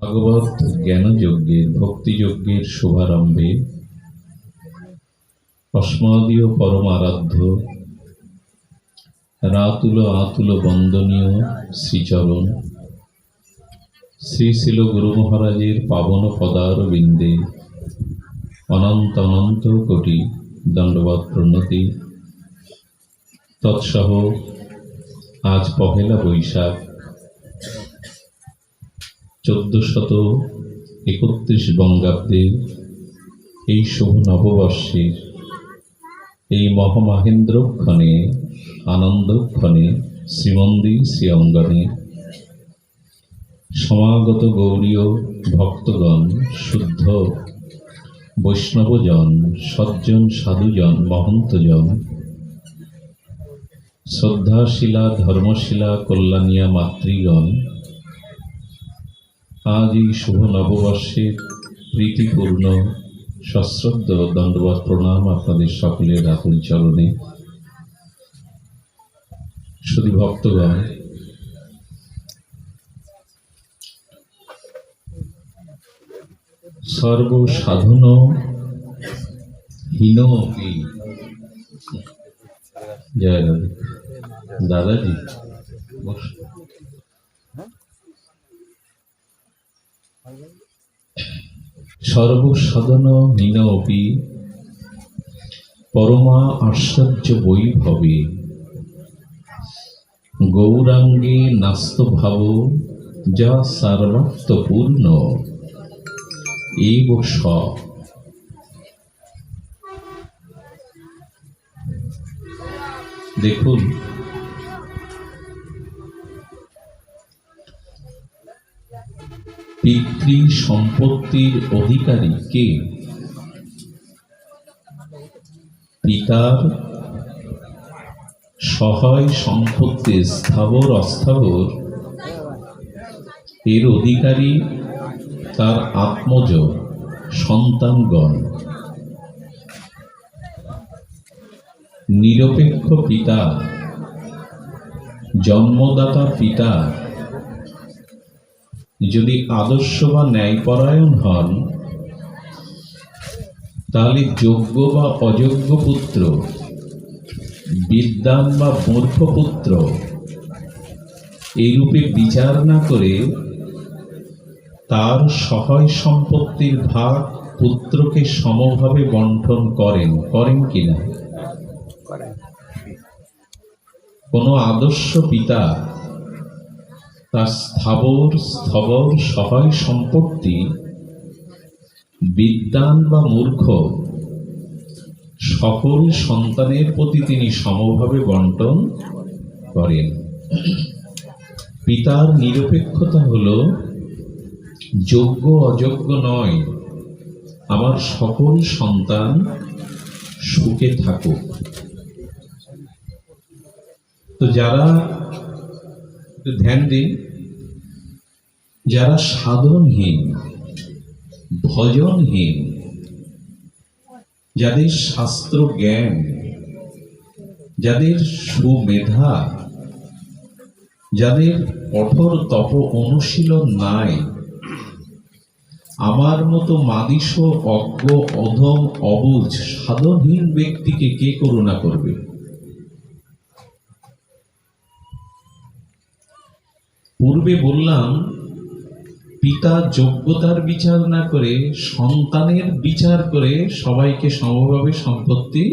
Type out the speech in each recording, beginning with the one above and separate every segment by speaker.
Speaker 1: ভাগবত জ্ঞানযজ্ঞের ভক্তিযজ্ঞের শুভারম্ভে অস্মদীয় পরম আরাধ্য রাতুল আতুল বন্দনীয় শ্রীচরণ শ্রী শিল গুরু মহারাজের পাবন পদারবিন্দে অনন্ত অনন্ত কোটি দণ্ডবৎ প্রণতি। তৎসহ আজ পহেলা বৈশাখ 1431 বঙ্গাব্দে এই শুভ নববর্ষের এই মহামহেন্দ্রক্ষণে আনন্দক্ষণে শ্রীমন্দির শ্রী অঙ্গনে সমাগত গৌরীয় ভক্তগণ, শুদ্ধ বৈষ্ণবজন, সজ্জন সাধুজন, মহন্তজন, শ্রদ্ধাশীলা ধর্মশীলা কল্যাণিয়া মাতৃগণ, আজ এই শুভ নববর্ষে প্রীতিপূর্ণ সশ্রদ্ধ দণ্ডবৎ প্রণাম আপনাদের সকলের আকুল চরণে। শুধু ভক্তগণ, সর্বসাধন হীন জয় দাদাজি সর্বসাধন হীন অপি পরমা আশ্চর্য বৈভবে গৌরাঙ্গে নাস্ত ভাব যা সর্বাত্মপূর্ণ এব স। দেখুন, পিতৃ সম্পত্তির অধিকারী কে? পিতার সহায় সম্পত্তি স্থাবর অস্থাবর এর অধিকারী তার আত্মজ সন্তানগণ। নিরপেক্ষ পিতা, জন্মদাতা পিতা যদি আদর্শ বা ন্যায়পরায়ণ হন, তাহলে যোগ্য বা অযোগ্য পুত্র, বিদ্বান বা মূর্খ পুত্র এইরূপে বিচার না করে তার সহায় সম্পত্তির ভাগ পুত্রকে সমভাবে বন্টন করেন কিনা? কোন আদর্শ পিতা তার স্থবর সহায় সম্পত্তি বিদ্বান বা মূর্খ সকল সন্তানের প্রতি তিনি সমভাবে বন্টন করেন। পিতার নিরপেক্ষতা হলো যোগ্য অযোগ্য নয়, আমার সকল সন্তান সুখে থাকুক। তো যারা ধ্যান দিন, যারা সাধনহীন, ভজনহীন, যাদের শাস্ত্র জ্ঞান, যাদের সুমেধা, যাদের কঠোর তপ অনুশীলন নাই, আমার মতো মাদিস অজ্ঞ অধম অবুঝ সাধনহীন ব্যক্তিকে কে করুণা করবে? পূর্বে বললাম, পিতা যোগ্যতার বিচার না করে সন্তানের বিচার করে সবাইকে সমভাবে সম্পত্তি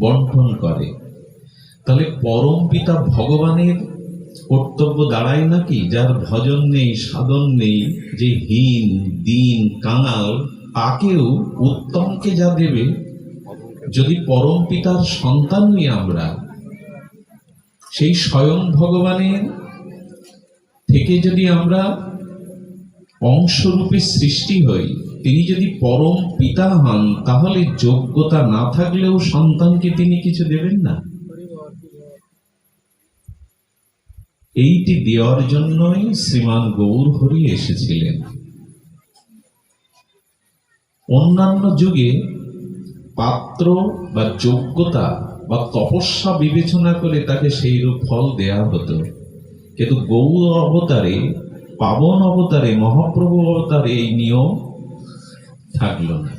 Speaker 1: বন্টন করে। তাহলে পরম পিতা ভগবানের কর্তব্য দাঁড়ায় নাকি? যার ভজন নেই, সাধন নেই, যে হীন দীন কাঙাল, তাকেও উত্তমকে যা দেবে, যদি পরম পিতার সন্তান হই আমরা, সেই স্বয়ং ভগবানের থেকে যদি আমরা অংশরূপে সৃষ্টি হই, তিনি যদি পরম পিতা হন, তাহলে যোগ্যতা না থাকলেও সন্তানকে তিনি কিছু দেবেন না? এইটি দেওয়ার জন্যই শ্রীমান গৌর হরি এসেছিলেন। অন্যান্য যুগে পাত্র বা যোগ্যতা বা তপস্যা বিবেচনা করে তাকে সেইরূপ ফল দেয়া হতো, কিন্তু গৌর অবতারে পাবন অবতারে, মহাপ্রভু অবতারে এই নিয়ম থাকলো না।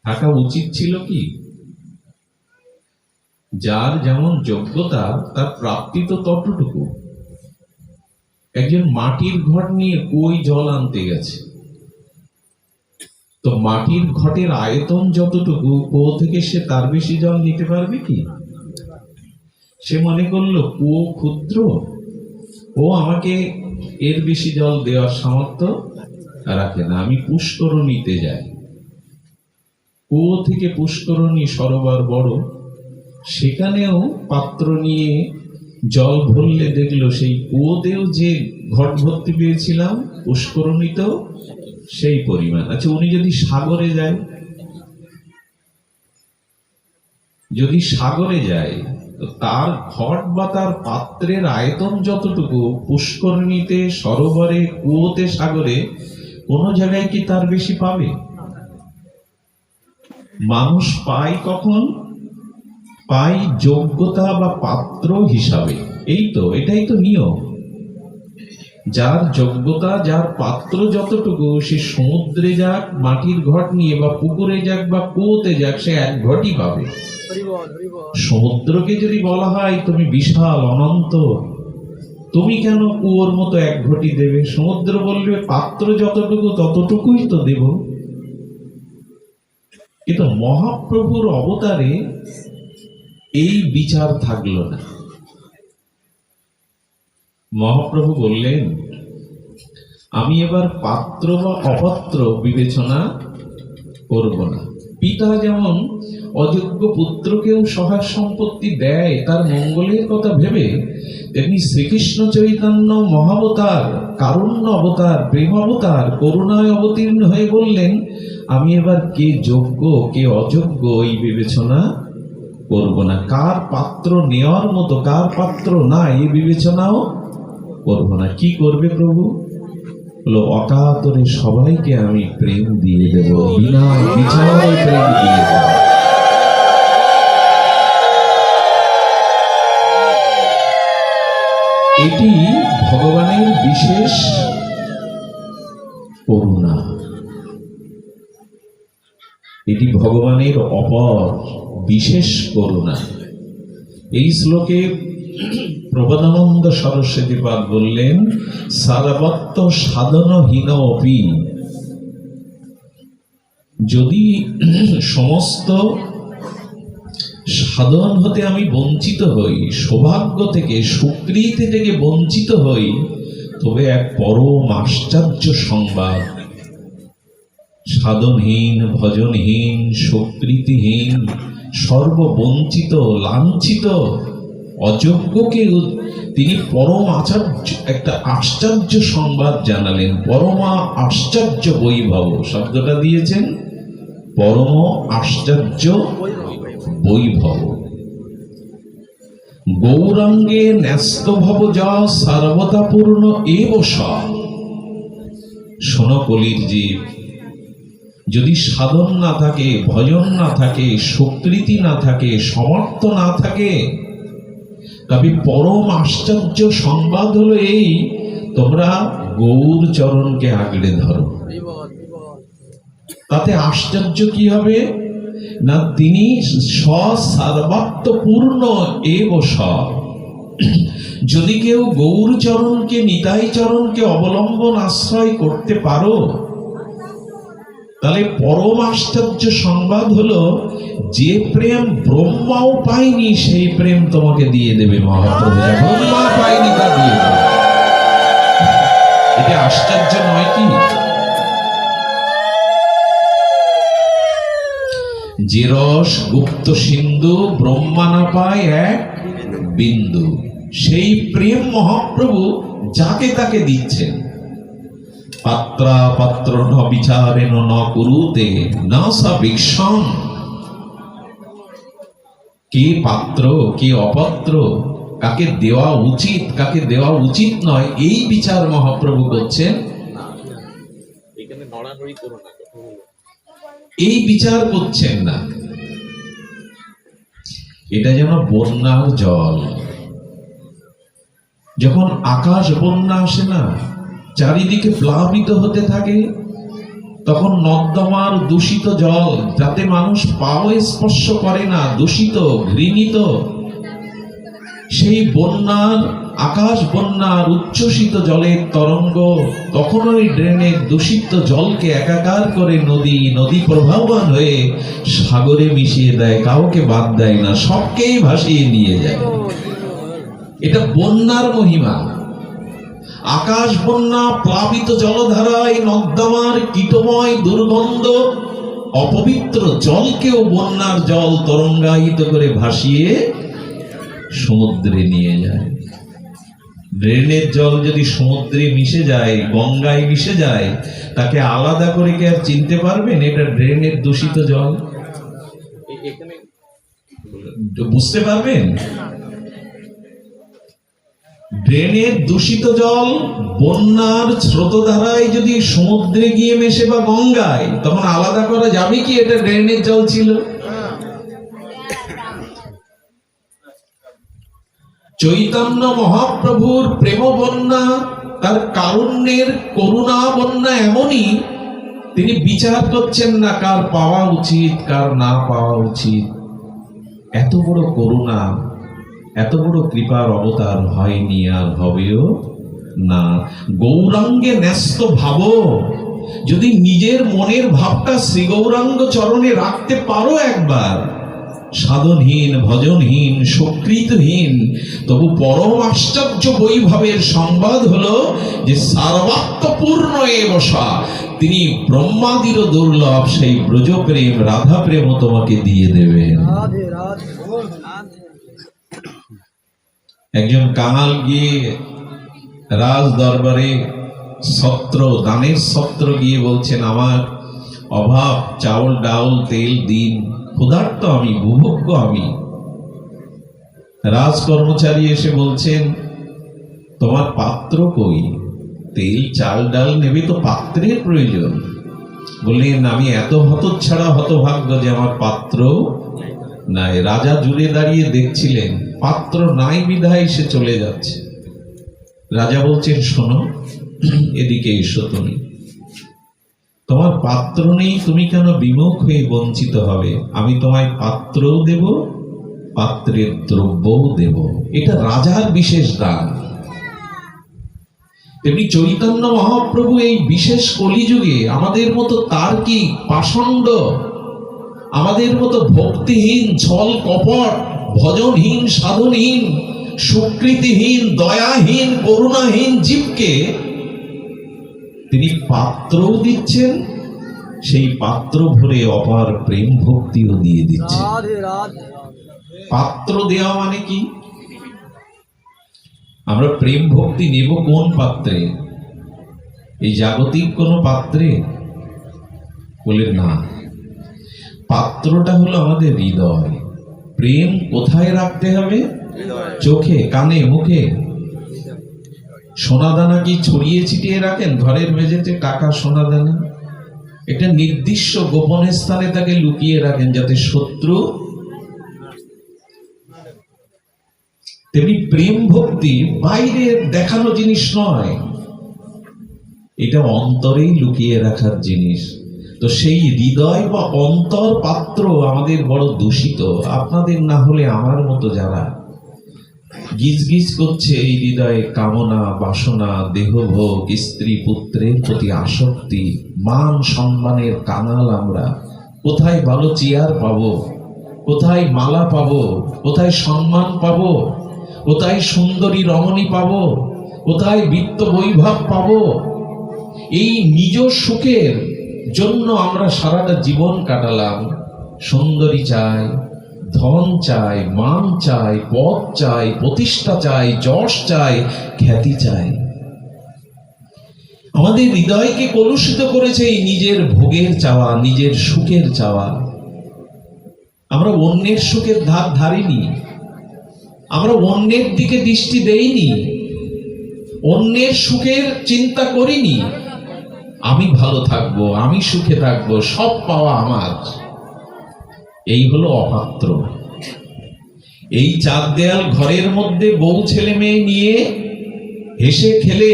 Speaker 1: থাকা উচিত ছিল কি? যার যেমন যোগ্যতা তার প্রাপ্তি তো ততটুকু। একজন মাটির ঘট নিয়ে কই জল আনতে গেছে, তো মাটির ঘটের আয়তন যতটুকু, কুয়ো থেকে সে তার বেশি জল নিতে পারবে কি? সে মনে করলো কুয়ো ক্ষুদ্র, ও আমাকে এর বেশি জল দেওয়ার সামর্থ্য রাখে না, আমি পুষ্করণীতে যাই। কুয়ো থেকে পুষ্করণী সরোবর বড়, সেখানেও পাত্র নিয়ে জল ভরলে দেখলো সেই কুয়োতেও যে ঘট ভর্তি পেয়েছিলাম, পুষ্করণীতেও সেই পরিমাণ। আচ্ছা, উনি যদি সাগরে যায়, যদি সাগরে যায়, তো তার ঘট বা তার পাত্রের আয়তন যতটুকু, পুষ্করণীতে, সরোবরে, কুয়োতে, সাগরে কোন জায়গায় কি তার বেশি পাবে? মানুষ পায় কখন? পায় যোগ্যতা বা পাত্র হিসাবে। এটাই তো নিয়ম। যার যোগ্যতা, যার পাত্র যতটুকু, সে সমুদ্রে যাক মাটির ঘট নিয়ে, বা পুকুরে যাক বা কুয়োতে যাক, সে এক ঘটই পাবে। সমুদ্রকে যদি বলা হয় তুমি বিশাল অনন্ত, তুমি কেন কুয়োর মতো এক ঘটি দেবে? সমুদ্র বলবে পাত্র যতটুকু ততটুকুই তো দেব। কিন্তু মহাপ্রভুর অবতারে এই বিচার থাকলো না। মহাপ্রভু বললেন, আমি এবার পাত্র বা অপাত্র বিবেচনা করব না। পিতা যেমন অযোগ্য পুত্রকেও সহায় সম্পত্তি দেয় তার মঙ্গলের কথা ভেবে, তেমনি শ্রীকৃষ্ণ চৈতন্য মহাবতার, কারুণ্য অবতার, প্রেম অবতার, করুণায় অবতীর্ণ হয়ে বললেন, আমি এবার কে যোগ্য কে অযোগ্য এই বিবেচনা করব না। কার পাত্র নেওয়ার মতো, কার পাত্র না, এই বিবেচনাও করব না। কি করবে প্রভু? বলো, অকাতরে সবাইকে আমি প্রেম দিয়ে দেব, বিনা বিচারে প্রেম দিয়ে দেব। এটি ভগবানের বিশেষ করুণা, এটি ভগবানের অপর বিশেষ করুণা। এই শ্লোকে প্রবোধানন্দ সরস্বতী পাদ বললেন, সারবত্ত সাধনহীন অপি। যদি সমস্ত সাধন হতে আমি বঞ্চিত হই, সৌভাগ্য থেকে, সুকৃতি থেকে বঞ্চিত হই, তবে এক পরম আশ্চর্য সংবাদ। সাধনহীন, ভজনহীন, সুকৃতিহীন, সর্ববঞ্চিত, লাঞ্ছিত অযোগ্যকে তিনি পরম একটা আশ্চর্য সংবাদ জানালেন। পরমা আশ্চর্য বৈভব শব্দটা দিয়েছেন, পরম আশ্চর্য বৈভব। গৌরাঙ্গে ন্যস্ত ভব যা সর্বদা পূর্ণ এব সব। শোনো কলির জীব, যদি সাধন না থাকে, ভজন না থাকে, সুকৃতি না থাকে, সমর্থ না থাকে, তবে পরম আশ্চর্য সংবাদ হলো এই, তোমরা গৌর চরণকে আগড়ে ধরো। তাতে আশ্চর্য কি হবে না, তিনি সর্বাত্মপূর্ণ এব সব। যদি কেউ গৌর চরণকে, নিতাই চরণকে অবলম্বন আশ্রয় করতে পারো, তাহলে পরম আশ্চর্য সংবাদ হলো, যে প্রেম ব্রহ্মাও পায়নি সেই প্রেম তোমাকে দিয়ে দেবে মহাপ্রভু। ব্রহ্মা পায়নি তা দিয়ে দেবে। এটা আশ্চর্য নয় কি? যে রস গুপ্ত সিন্ধু ব্রহ্মা না পায় এক বিন্দু, সেই প্রেম মহাপ্রভু যাকে তাকে দিচ্ছেন। পাত্রা পাত্র ন বিচারেন ন কুরুতে না সা বিক্ষম। কে পাত্র কে অপাত্র, কাকে দেওয়া উচিত কাকে দেওয়া উচিত নয়, এই বিচার মহাপ্রভু করছেন। এই বিচার করছেন না। এটা যেন বন্যার জল, যখন আকাশ বন্যা আসে না, চারিদিকে প্লাবিত হতে থাকে, তখন নর্দমার দূষিত জল, যাতে মানুষ পাও স্পর্শ করে না, দূষিত ঘৃণিত, সেই বন্যার, আকাশ বন্যার উচ্ছ্বসিত জলের তরঙ্গ তখন ওই ড্রেনের দূষিত জলকে একাকার করে নদী প্রবাহমান হয়ে সাগরে মিশিয়ে দেয়, কাউকে বাদ দেয় না, সবকেই ভাসিয়ে নিয়ে যায়। এটা বন্যার মহিমা। আকাশ বন্যা, প্লাবিত জলধারায় নর্দমার কীটময় দুর্গন্ধ অপবিত্র জলকেও বন্যার জল তরঙ্গায়িত করে ভাসিয়ে সমুদ্রে নিয়ে যায়। ড্রেনের জল যদি সমুদ্রে মিশে যায়, গঙ্গায় মিশে যায়, তাকে আলাদা করে কি আর চিনতে পারবেন এটা ড্রেনের দূষিত জল? বুঝতে পারবেন? ড্রেনের দূষিত জল বন্যার স্রোতধারায় যদি সমুদ্রে গিয়ে মেশে বা গঙ্গায়, তখন আলাদা করা যাবে কি এটা ড্রেনের জল ছিল? চৈতন্য মহাপ্রভুর প্রেম বন্যা, তার কারুণ্যের করুণা বন্যা এমনই, তিনি বিচার করছেন না কার পাওয়া উচিত কার না পাওয়া উচিত। এত বড় করুণা, এত বড় কৃপার অবতার হয়নি আর হবেও না। গৌরাঙ্গে ন্যস্ত ভাব, যদি নিজের মনের ভাবটা শ্রী গৌরাঙ্গ চরণে রাখতে পারো একবার, সাধনহীন, ভজনহীন, সুকৃতহীন, তবু পরম আশ্চর্য বৈভবের সংবাদ হলো যে সার্বাত্মপূর্ণ এ বসা, তিনি ব্রহ্মাদিরও দুর্লভ সেই ব্রজপ্রেম, রাধা প্রেম তোমাকে দিয়ে দেবেন। একজন কাঙাল গিয়ে রাজ দরবারে ছত্র, দানের ছত্র গিয়ে বলছেন, আমার অভাব, চাউল ডাউল তেল দিন, ক্ষুধার্ত আমি, ভূভোগ্য আমি। রাজ কর্মচারী এসে বলছেন, তোমার পাত্র কই? তেল চাল ডাল নেবে তো পাত্রের প্রয়োজন। বললেন, আমি এত হতচ্ছাড়া হতভাগ্য যে আমার পাত্র নাই। রাজা জুড়ে দাঁড়িয়ে দেখছিলেন, পাত্র নাই বিধায় সে চলে যাচ্ছে। রাজা বলছেন, শোনো, এদিকে এসো, তুমি তোমার পাত্র নেই, তুমি কেন বিমুখ হয়ে বঞ্চিত হবে? আমি তোমায় পাত্রও দেব, পাত্রের দ্রব্যও দেব। এটা রাজার বিশেষ দান। তেমনি চৈতন্য মহাপ্রভু এই বিশেষ কলিযুগে আমাদের মতো তার্কিক, পাষণ্ড, আমাদের মতো ভক্তিহীন, ছল কপট, ভজনহীন, সাধনহীন, সুকৃতিহীন, দয়াহীন, করুণাহীন জীবকে তিনি পাত্রও দিচ্ছেন, সেই পাত্র ভরে অপার প্রেম ভক্তিও দিয়ে দিচ্ছেন। পাত্র দেওয়া মানে কি? আমরা প্রেম ভক্তি নেব কোন পাত্রে? এই জাগতিক কোন পাত্রে? বলে না, পাত্রটা হলো আমাদের হৃদয়। প্রেম কোথায় রাখতে হবে? চোখে, কানে, মুখে। সোনাদানা কি ছড়িয়ে ছিটিয়ে রাখেন ঘরের মেঝেতে? টাকা, সোনাদানা একটা নির্দিষ্ট গোপন স্থানে তাকে লুকিয়ে রাখেন, যাতে শত্রু। তেমনি প্রেম ভক্তি বাইরে দেখানো জিনিস নয়, এটা অন্তরেই লুকিয়ে রাখার জিনিস। তো সেই হৃদয় বা অন্তর পাত্র আমাদের বড় দূষিত। আপনাদের না হলে আমার মতো যারা গিজ গিজ করছে এই হৃদয়ে কামনা, বাসনা, দেহভোগ, স্ত্রী পুত্রের প্রতি আসক্তি, মান সম্মানের কাঙাল আমরা। কোথায় ভালো চেয়ার পাবো, কোথায় মালা পাবো, কোথায় সম্মান পাবো, কোথায় সুন্দরী রমণী পাবো, কোথায় বিত্ত বৈভব পাবো, এই নিজ সুখের জন্য আমরা সারাটা জীবন কাটালাম। সুন্দরী চাই, ধন চাই, মান চাই, পদ চাই, প্রতিষ্ঠা চাই, যশ চাই, খ্যাতি চাই। আমাদের হৃদয়কে কলুষিত করেছে এই নিজের ভোগের চাওয়া, নিজের সুখের চাওয়া। আমরা অন্যের সুখের ধার ধারিনি, আমরা অন্যের দিকে দৃষ্টি দেইনি, অন্যের সুখের চিন্তা করিনি। আমি ভালো থাকবো, আমি সুখে থাকবো, সব পাওয়া আমার। এই হলো অপাত্র। এই চার দেয়াল ঘরের মধ্যে বউ ছেলে মেয়ে নিয়ে হেসে খেলে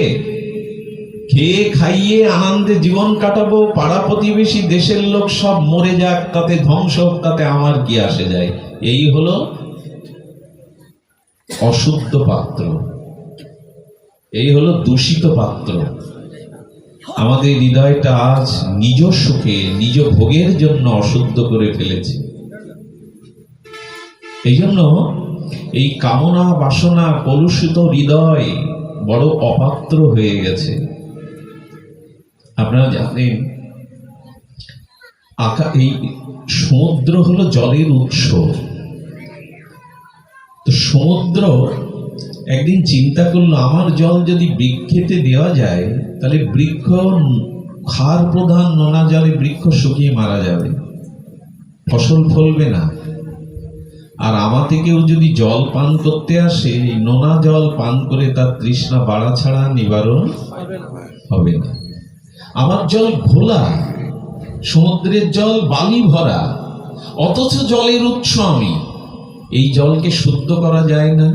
Speaker 1: খেয়ে খাইয়ে আনন্দে জীবন কাটাবো, পাড়া প্রতিবেশী দেশের লোক সব মরে যাক, তাতে ধ্বংস হোক, তাতে আমার কি আসে যায়। এই হলো অশুদ্ধ পাত্র, এই হলো দূষিত পাত্র। আমাদের হৃদয়টা আজ নিজ সুখে নিজ ভোগের জন্য অশুদ্ধ করে ফেলেছে। এই জন্য এই কামনা বাসনা কলুষিত হৃদয় বড় অপাত্র হয়ে গেছে। আপনারা জানেন এই সমুদ্র হলো জলের উৎস। তো সমুদ্র একদিন চিন্তা করলো, আমার জল যদি বৃক্ষেতে দেওয়া যায় তাহলে বৃক্ষ ক্ষার প্রধান নোনা জলে বৃক্ষ শুকিয়ে মারা যাবে, ফসল ফলবে না। আর আমার থেকেও যদি জল পান করতে আসে, এই নোনা জল পান করে তার তৃষ্ণা বাড়া ছাড়া নিবারণ হবে না। আমার জল ঘোলা, সমুদ্রের জল বালি ভরা, অথচ জলের উৎস আমি। এই জলকে শুদ্ধ করা যায় না,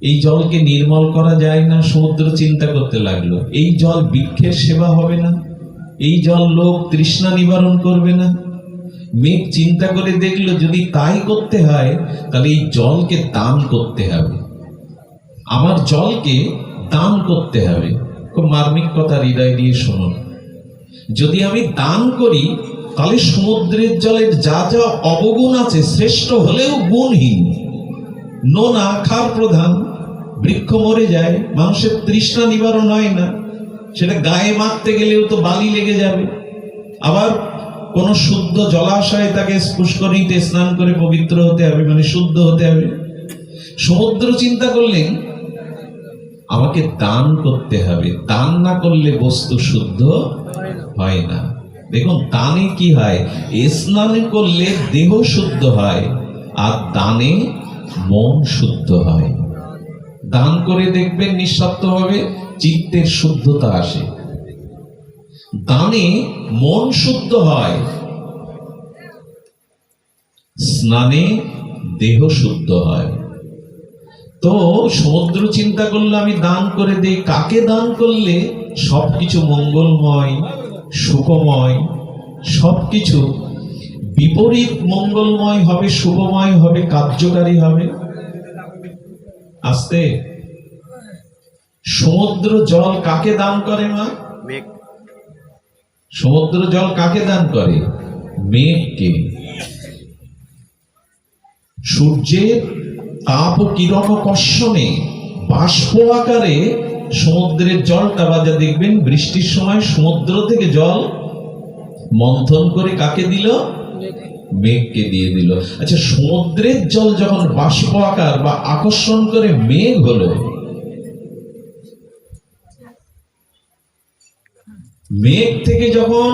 Speaker 1: এই জলকে নির্মল করা যায় না। সমুদ্র চিন্তা করতে লাগলো, এই জল বৃক্ষের সেবা হবে না, এই জল লোক তৃষ্ণা নিবারণ করবে না। মেঘ চিন্তা করে দেখলো, যদি তাই করতে হয় তাহলে এই জলকে দান করতে হবে, আমার জলকে দান করতে হবে। খুব মার্মিক কথা, হৃদয় দিয়ে শুনুন। যদি আমি দান করি তাহলে সমুদ্রের জলের যা যা অবগুণ আছে, শ্রেষ্ঠ হলেও গুণহীন, নোনা ক্ষার প্রধান, বৃক্ষ মরে যায়, মানুষের তৃষ্ণা নিবারণ হয় না, সেটা গায়ে মাখতে গেলেও তো বালি লেগে যাবে। আবার কোন শুদ্ধ জলাশয়ে তাকে পুষ্করিণীতে স্নান করে পবিত্র হতে হবে, মানে শুদ্ধ হতে হবে। সমুদ্র চিন্তা করলেন, আমাকে দান করতে হবে, দান না করলে বস্তু শুদ্ধ হয় না। দেখুন দানে কি হয়, স্নানে করলে দেহ শুদ্ধ হয়, আর দানে মন শুদ্ধ হয়। দান করে দেখবেন নিঃস্বার্থভাবে চিত্তের শুদ্ধতা আসে, দানে মন শুদ্ধ হয়, স্নানে দেহ শুদ্ধ হয়। তো সমুদ্র চিন্তা করলে আমি দান করে দেই, কাকে দান করলে সবকিছু মঙ্গলময় সুখময়, সবকিছু বিপরীত মঙ্গলময় হবে, শুভময় হবে, কার্যকারী হবে। আস্তে, সমুদ্র জল কাকে দান করে মা? সমুদ্র জল কাকে দান করে? মেঘকে। সূর্যের তাপ ও কিরণ কর্ষণে বাষ্প আকারে সমুদ্রের জলটা বাজা দেখবেন, বৃষ্টির সময় সমুদ্র থেকে জল মন্থন করে কাকে দিল? মেঘকে দিয়ে দিল। আচ্ছা, সমুদ্রের জল যখন বাষ্প আকার বা আকর্ষণ করে মেঘ হলো, মেঘ থেকে যখন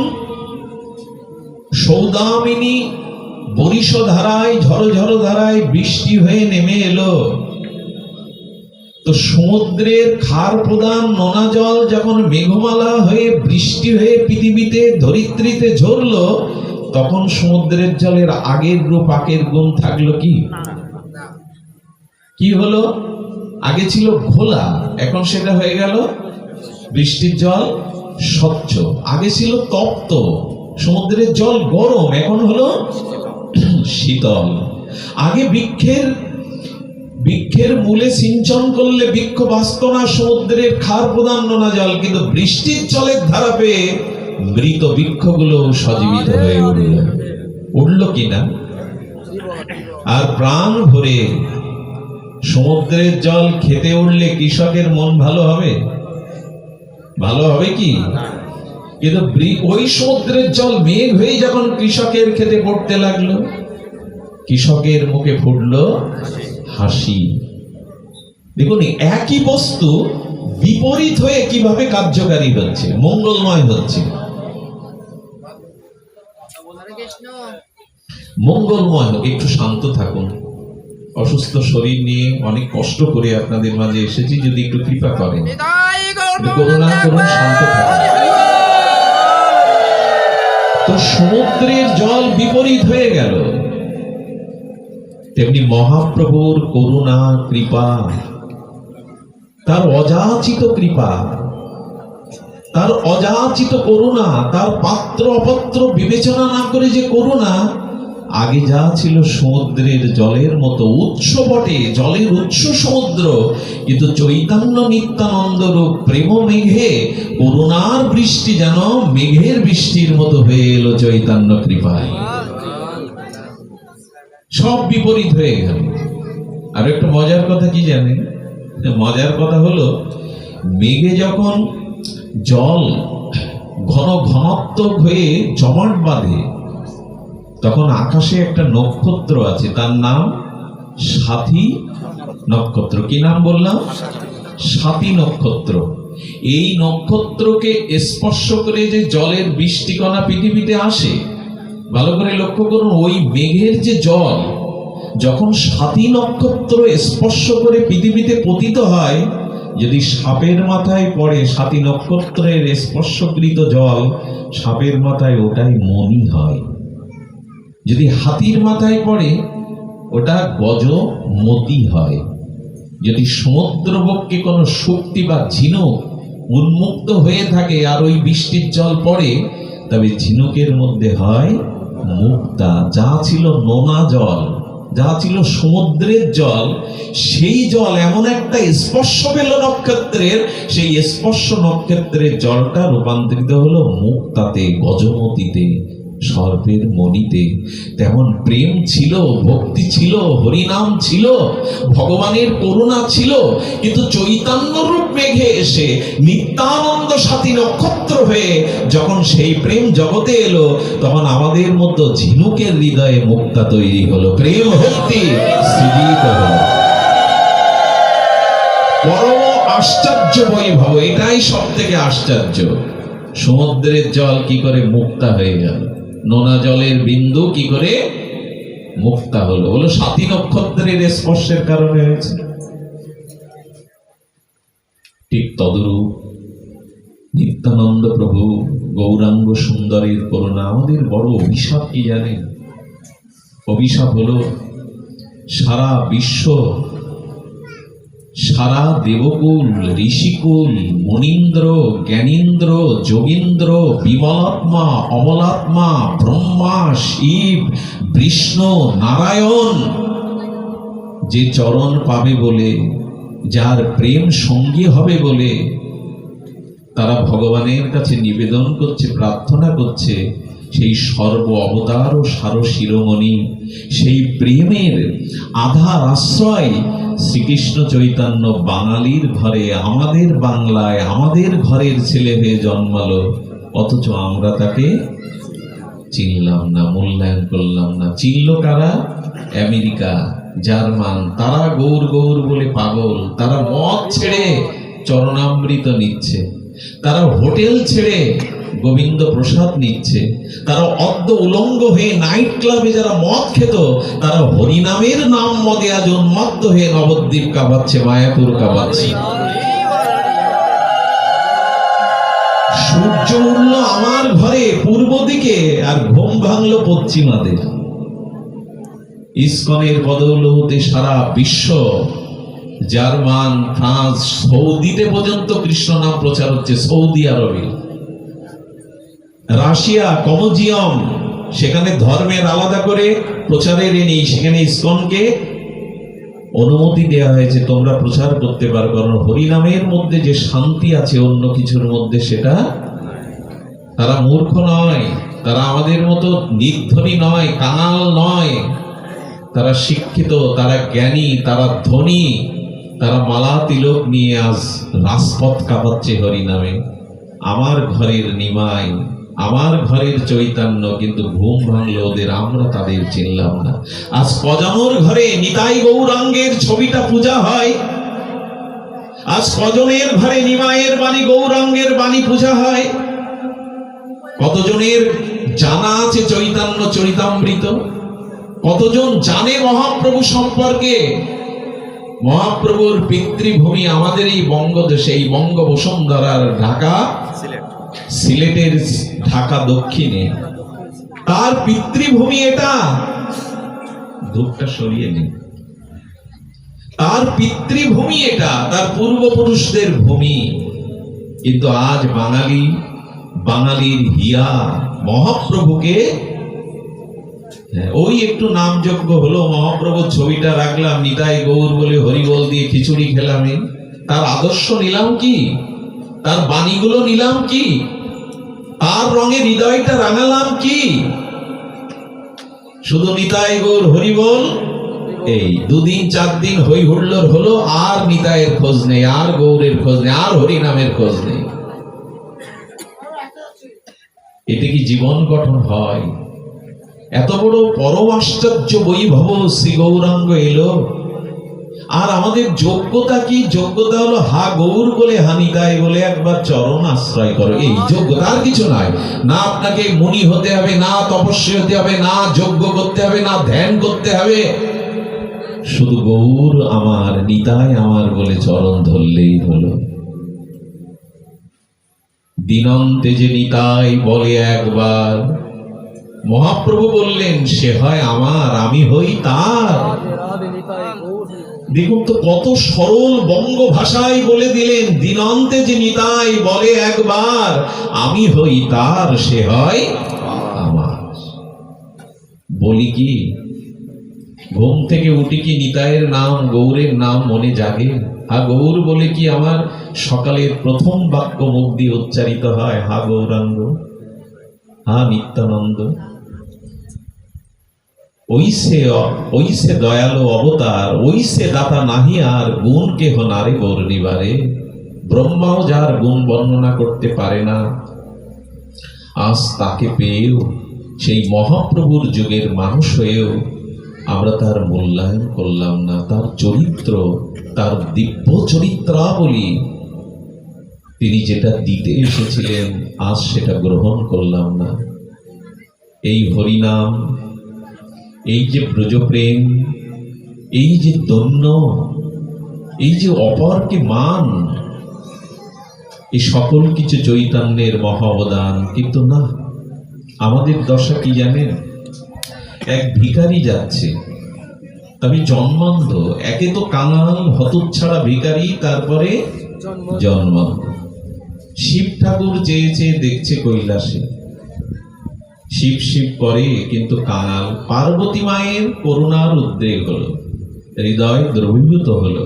Speaker 1: সৌদামিনী বরিশ ধারায় ঝড়ো ঝড়ো ধারায় বৃষ্টি হয়ে নেমে এলো, তো সমুদ্রের ক্ষার প্রধান নোনা জল যখন মেঘমালা হয়ে বৃষ্টি হয়ে পৃথিবীতে ধরিত্রীতে ঝরলো, তখন সমুদ্রের জলের আগের রূপ আগের গুণ থাকলো কি? কি হলো? আগে ছিল ঘোলা, এখন সেটা হয়ে গেল বৃষ্টির জল স্বচ্ছ। আগে ছিল তপ্ত, সমুদ্রের জল গরম, এখন হলো শীতল। আগে বৃক্ষের মূলে সিঞ্চন করলে বৃক্ষ বাঁচত না সমুদ্রের ক্ষার প্রধান নোনা জল, কিন্তু বৃষ্টির জলের ধারা পেয়ে মৃত বৃক্ষগুলো সজীবিত হয়ে উঠল কিনা? আর প্রাণ ভরে সমুদ্রের জল খেতে উঠলে কৃষকের মন ভালো হবে? ভালো হবে কি? কিন্তু ওই সমুদ্রের জল মেঘ হয়ে যখন কৃষকের খেতে পড়তে লাগলো, কৃষকের মুখে ফুটলো হাসি। দেখুন, একই বস্তু বিপরীত হয়ে কিভাবে কার্যকারী হচ্ছে, মঙ্গলময় হচ্ছে। মঙ্গলময় হোক। একটু শান্ত থাকুন। অসুস্থ শরীর নিয়ে অনেক কষ্ট করে আপনাদের মাঝে এসেছি, যদি একটু কৃপা করেন, করুণা করুন, শান্ত থাকুন। তো সমুদ্রের জল বিপরীত হয়ে গেল, তেমনি মহাপ্রভুর করুণা কৃপা, তার অযাচিত কৃপা তার অযাচিত করুণা, তার পাত্র অপাত্র বিবেচনা না করে যে করুণা, আগে যা ছিল সমুদ্রের জলের মতো উৎস বটে, জলের উৎস সমুদ্র, কিন্তু চৈতন্য নিত্যানন্দ রূপ প্রেম মেঘে করুণার বৃষ্টি যেন মেঘের বৃষ্টির মতো হয়ে এলো চৈতন্য কৃপায়। সব বিপরীত হয়ে গেল। আর একটা মজার কথা কি জানেন? মজার কথা হলো, মেঘে যখন জল ঘন ঘনত্বক হয়ে জমাট বাঁধে, তখন আকাশে একটা নক্ষত্র আছে, তার নাম সাথী নক্ষত্র। কি নাম বললাম? সাথী নক্ষত্র। এই নক্ষত্রকে স্পর্শ করে যে জলের বৃষ্টিকণা পৃথিবীতে আসে, ভালো করে লক্ষ্য করুন, ওই মেঘের যে জল যখন সাথী নক্ষত্র স্পর্শ করে পৃথিবীতে পতিত হয়, যদি সাপের মাথায় পড়ে সাথী নক্ষত্রের স্পর্শকৃত জল, সাপের মাথায় ওটাই মণি হয়। যদি হাতির মাথায় পড়ে ওটা গজমতি হয়। যদি সমুদ্র বক্ষে কোনো শক্তি বা ঝিনুক উন্মুক্ত হয়ে থাকে আর ওই বৃষ্টির জল পড়ে, তবে ঝিনুকের মধ্যে হয় মুক্তা। যা ছিল নোনা জল, যা ছিল সমুদ্রের জল, সেই জল এমন একটা স্পর্শ পেল নক্ষত্রের, সেই স্পর্শ নক্ষত্রের জলটা রূপান্তরিত হলো মুক্তাতে, গজমতিতে, সর্পের মণিতে। তেমন প্রেম ছিল, ভক্তি ছিল, হরিনাম ছিল, ভগবানের করুণা ছিল, কিন্তু চৈতন্য রূপ মেঘে এসে নিত্যানন্দ সাথী নক্ষত্র হয়ে যখন সেই প্রেম জগতে এলো, তখন আমাদের মতো ঝিনুকের হৃদয়ে মুক্তা তৈরি হলো, প্রেম ভক্তি সৃজিত হলো। পরম আশ্চর্য বৈভব, এটাই সব থেকে আশ্চর্য। সমুদ্রের জল কি করে মুক্তা হয়ে গেল, নোনা জলের বিন্দু কি করে মুক্তা হলো? বলো সাথী নক্ষত্রের স্পর্শের কারণে হয়েছে। ঠিক তদরূপ নিত্যানন্দ প্রভু গৌরাঙ্গ সুন্দরের করুণা। আমাদের বড় অভিশাপ কি জানেন? অভিশাপ হলো সারা বিশ্ব, সারা দেবকুল, ঋষিকুল, মনীন্দ্র, জ্ঞানীন্দ্র, যোগীন্দ্র, বিমলাত্মা, অমলাত্মা, ব্রহ্মা, শিব, বিষ্ণু, নারায়ণ যে চরণ পাবে বলে, যার প্রেম সঙ্গী হবে বলে তারা ভগবানের কাছে নিবেদন করছে, প্রার্থনা করছে, সেই সর্ব অবতার ও সার শিরোমণি, সেই প্রেমের আধার আশ্রয় শ্রীকৃষ্ণ চৈতন্য বাঙালির ঘরে, আমাদের বাংলায়, আমাদের ঘরের ছেলে হয়ে জন্মালো, অথচ আমরা তাকে চিনলাম না, মূল্যায়ন করলাম না। চিনল কারা? America, German. তারা গৌর গৌর বলে পাগল, তারা মদ ছেড়ে চরণামৃত নিচ্ছে, তারা হোটেল ছেড়ে গোবিন্দ প্রসাদ নিচ্ছে, তারা অদ্য উলঙ্গ হয়ে নাইট ক্লাবে যারা মদ খেত, তারা হরিনামের নাম মদে আজ উন্মত্ত হয়ে নবদ্বীপ কাঁপাচ্ছে, মায়াপুর কাঁপাচ্ছে। সূর্য উঠল আমার ঘরে পূর্ব দিকে, আর ঘুম ভাঙলো পশ্চিমাদের। ইসকনের বদৌলতে সারা বিশ্ব, জার্মান, ফ্রান্স, সৌদিতে পর্যন্ত কৃষ্ণ নাম প্রচার হচ্ছে, সৌদি আরবে, রাশিয়া, কমোজিয়াম, সেখানে ধর্মের আলাদা করে প্রচারের নেই, সেখানে ইসকনকে অনুমতি দেওয়া হয়েছে, তোমরা প্রচার করতে পারো, কারণ হরিনামের মধ্যে যে শান্তি আছে অন্য কিছুর মধ্যে সেটা। তারা মূর্খ নয়, তারা আমাদের মতো নির্ধনী নয়, কাঙাল নয়, তারা শিক্ষিত, তারা জ্ঞানী, তারা ধনী, তারা মালা তিলক নিয়ে আজ রাজপথ কাঁপাচ্ছে হরিনামে। আমার ঘরের নিমাই, আমার ঘরের চৈতন্য, কিন্তু ঘুম ভাঙলো ওদের, আমরা তাদের চিনলাম না। আজ কজনের ঘরে নিতাই গৌরাঙ্গের ছবিটা পূজা হয়, আজ কজনের ঘরে নিমাইয়ের বাণী, গৌরাঙ্গের বাণী পূজা হয়। কতজনের জানা আছে চৈতন্য চরিতামৃত, কতজন জানে মহাপ্রভু সম্পর্কে। মহাপ্রভুর পিতৃভূমি আমাদের এই বঙ্গদেশে, এই বঙ্গ বসুন্ধরার ঢাকা, সিলেটের ঢাকা দক্ষিণে, তার পিতৃভূমি এটা। দুঃখটা সরিয়ে নিন, তার পিতৃভূমি এটা, তার পূর্বপুরুষদের ভূমি। কিন্তু আজ বাঙালির হিয়া মহাপ্রভুকে, ওই একটু নামযজ্ঞ হলো, মহাপ্রভুর ছবিটা রাখলাম, নিতাই গৌর বলে হরিবল দিয়ে খিচুড়ি খেলাম, তার আদর্শ নিলাম কি, তার বাণীগুলো নিলাম কি, তার রঙে হৃদয়টা রাঙালাম কি? শুধু নিতাই গৌর হরিবল, এই দুদিন 4 দিন হই হুল্লোড় হলো, আর নিতাইয়ের খোঁজ নেই, আর গৌরের খোঁজ নেই, আর হরিনামের খোঁজ নেই। এতে কি জীবন গঠন হয়? এত বড় পরম আশ্চর্য বৈভব শ্রী গৌরাঙ্গ এলো, আর আমাদের যোগ্যতা কি? যোগ্যতা হলো হা গৌর বলে, হা নিতাই বলে একবার চরণ আশ্রয় করো, এই যোগ্যতা, আর কিছু নয়। না আপনাকে মুনি হতে হবে, না তপস্বী হতে হবে, না যজ্ঞ করতে হবে, না ধ্যান করতে হবে, শুধু গৌর আমার, নিতাই আমার বলে চরণ ধরলেই হলো। দিনন্তে যে নিতাই বলে একবার, মহাপ্রভু বললেন সে হয় আমার, আমি হই তার। দেখুন তো কত সরল বঙ্গ ভাষায় বলে দিলেন, দিনন্তে যে নিতাই বলে একবার, আমি হই তার, সে হয় আমার। বলি কি, ঘুম থেকে উঠি কি নিতাইয়ের নাম, গৌরের নাম মনে জাগে? হা গৌর বলে কি আমার সকালের প্রথম বাক্য মুখ দিয়ে উচ্চারিত হয়? হা গৌরাঙ্গ, হা নিত্যানন্দ। ওইসে দয়ালু অবতার, ওইসে দাতা নাহি আর, গুণ কেহ নারে বর্ণিবারে। ব্রহ্মাও যার গুণ বর্ণনা করতে পারে না, আজ তাকে পেয়েও, সেই মহাপ্রভুর যুগের মানুষ হয়েও আমরা তার মূল্যায়ন করলাম না। তার চরিত্র, তার দিব্য চরিত্রাবলী, তিনি যেটা দিতে এসেছিলেন আজ সেটা গ্রহণ করলাম না। এই হরিনাম, এই যে ব্রজপ্রেম, এই যে দন্য, এই যে অপরকে মান, এই সকল কিছু চৈতন্যের মহা অবদান। কিন্তু না, আমাদের দশা কি জানেন? এক ভিখারি যাচ্ছে, তবে জন্মান্ধ, একে তো কাঙাল হতচ্ছাড়া ভিখারি, তারপরে জন্মান্ধ। শিব ঠাকুর চেয়ে চেয়ে দেখছে কৈলাসে, শিব শিব করে কিন্তু কাঙাল। পার্বতী মায়ের করুণার উদ্রেক হলো, হৃদয় দ্রবীভূত হলো।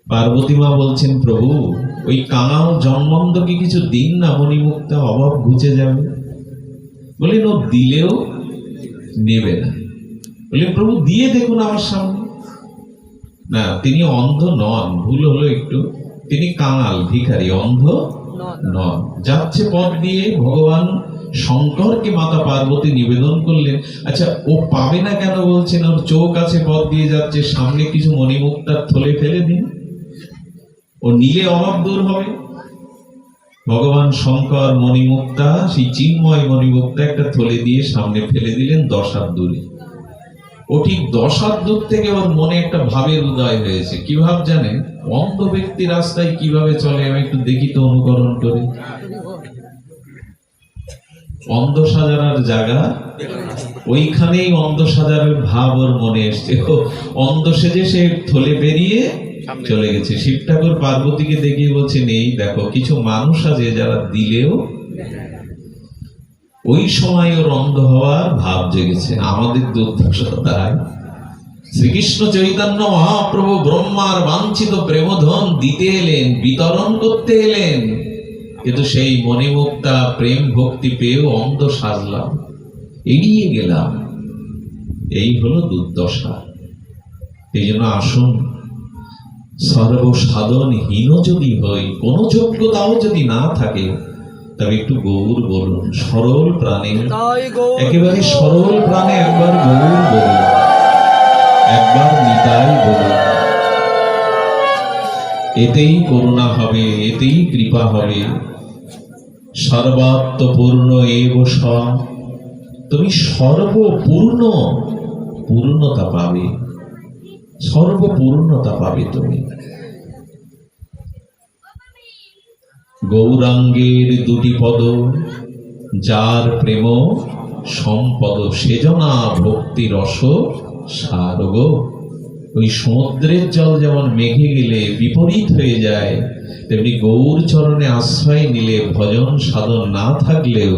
Speaker 1: পার্বতী মা বলছেন, প্রভু ওই কাঙাল জন্মান্ধকে কিছু দিন না, মণিমুক্তা, অভাব ঘুচে যাবে। বলেন ও দিলেও নেবে না। বললেন প্রভু দিয়ে দেখুন আমার সামনে। না, তিনি অন্ধ নন, ভুল হলো একটু, তিনি কাঙাল ভিখারি, অন্ধ নন। যাচ্ছে পথ দিয়ে, ভগবান শঙ্করকে মাতা পার্বতী নিবেদন করলেন, আচ্ছা ও পাবে না কেন বলছেন? ওর চোখ আছে, পথ দিয়ে যাচ্ছে, সামনে কিছু মণিমুক্তার থলে ফেলে দিন, ও নিলে অভাব দূর হবে। ভগবান শঙ্কর মণিমুক্তা, সেই চিন্ময় মণিমুক্তা একটা থলে দিয়ে সামনে ফেলে দিলেন 10 হাত দূরে। ও ঠিক 10 হাত দূর থেকে ওর মনে একটা ভাবের উদয় হয়েছে। কি ভাব জানেন? অন্ধ ব্যক্তি রাস্তায় কিভাবে চলে আমি একটু দেখি তো, অনুকরণ করে। অন্ধ সাজানোর জায়গা ওইখানেই অন্ধ সাজানোর ভাব ওর মনে এসছে। অন্ধ সেজে সে থলে বেরিয়ে চলে গেছে। শিব ঠাকুর পার্বতীকে দেখিয়ে বলছেন, এই দেখো কিছু মানুষ আছে যারা দিলেও। ওই সময় ওর অন্ধ হওয়ার ভাব জেগেছে। আমাদের দুর্দশা তাই। শ্রীকৃষ্ণ চৈতন্য মহাপ্রভু ব্রহ্মার বাঞ্ছিত প্রেমধন দিতে এলেন, বিতরণ করতে এলেন, কিন্তু সেই মণিমুক্তা প্রেম ভক্তি পেয়েও অন্ধ সাজলাম, এড়িয়ে গেলাম। এই হলো দুর্দশা। এই জন্য আসুন, সর্বসাধনহীন যদি হই, কোন যোগ্যতাও যদি না থাকে, তবে একটু গৌর বলুন, সরল প্রাণে, একেবারে সরল প্রাণে একবার গৌর বলুন, একবার নিতাই বলুন। এতেই করুণা হবে, এতেই কৃপা হবে। সর্বাত্মপূর্ণ এব সব, তুমি সর্বপূর্ণ পূর্ণতা পাবে, সর্বপূর্ণতা পাবে তুমি। গৌরাঙ্গের 2টি পদ, যার প্রেম সম্পদ, সেজনা ভক্তি রস সারগ। ওই সমুদ্রের জল যেমন মেঘে গেলে বিপরীত হয়ে যায়, তেমনি গৌর চরণে আশ্রয় নিলে ভজন সাধন না থাকলেও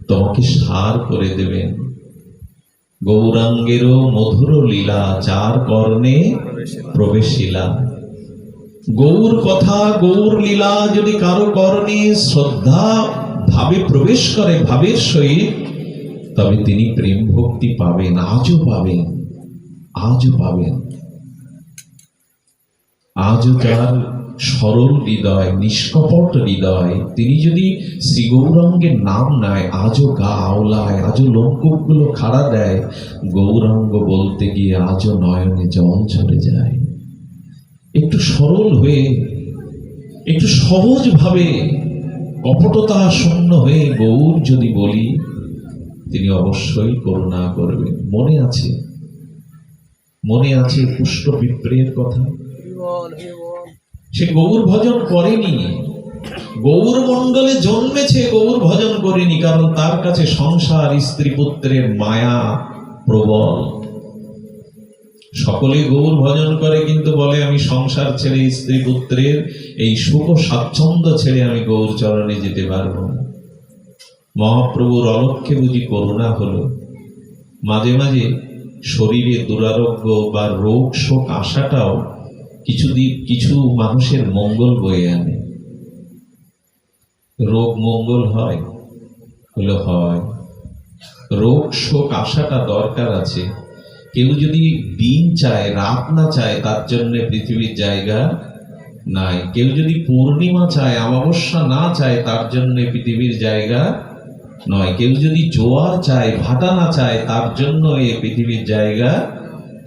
Speaker 1: তোমাকে সার করে দেবেন। গৌরাঙ্গেরও মধুর লীলা চার কর্ণে প্রবেশিলা। গৌর কথা গৌর লীলা যদি কারো কর্ণে শ্রদ্ধা ভাবে প্রবেশ করে ভাবের সহিত, তবে তিনি প্রেম ভক্তি পাবেন, আজও পাবেন, আজও পাবেন। আজও যার সরল হৃদয়, নিষ্কপট হৃদয়, তিনি যদি শ্রী গৌরাঙ্গের নাম নেয়, আজও গা আওলায়, আজও লোমকূপগুলো খাড়া দেয়, গৌরাঙ্গ বলতে গিয়ে আজও নয়নে জল ঝরে যায়। একটু সরল হয়ে, একটু সহজ ভাবে, কপটতা শূন্য হয়ে গৌর যদি বলি, তিনি অবশ্যই করুণা করবেন। মনে আছে, মনে আছে পুষ্ট বিপ্রের কথা? সে গৌর ভজন করেনি, গৌর মণ্ডলে জন্মেছে, গৌর ভজন করেনি, কারণ তার কাছে সংসার স্ত্রী পুত্রের মায়া প্রবল। সকলে গৌর ভজন করে, কিন্তু বলে আমি সংসার ছেড়ে, স্ত্রী পুত্রের এই সুখ স্বাচ্ছন্দ্য ছেড়ে আমি গৌর চরণে যেতে পারবো না। মহাপ্রভুর অলক্ষ্যে বুঝি করুণা হলো। মাঝে মাঝে শরীরে দুরারোগ্য বা রোগ শোক আসাটাও কিছু মানুষের মঙ্গল বয়ে আনে। রোগ মঙ্গল হয়, হলো হয়। রোগ শোক আসাটা দরকার আছে। কেউ যদি দিন চায়, রাত না চায়, তার জন্য পৃথিবীর জায়গা নাই। কেউ যদি পূর্ণিমা চায়, অমাবস্যা না চায়, তার জন্য পৃথিবীর জায়গা নয়। কেউ যদি জোয়ার চায়, ভাটা না চায়, তার জন্য এই পৃথিবীর জায়গা।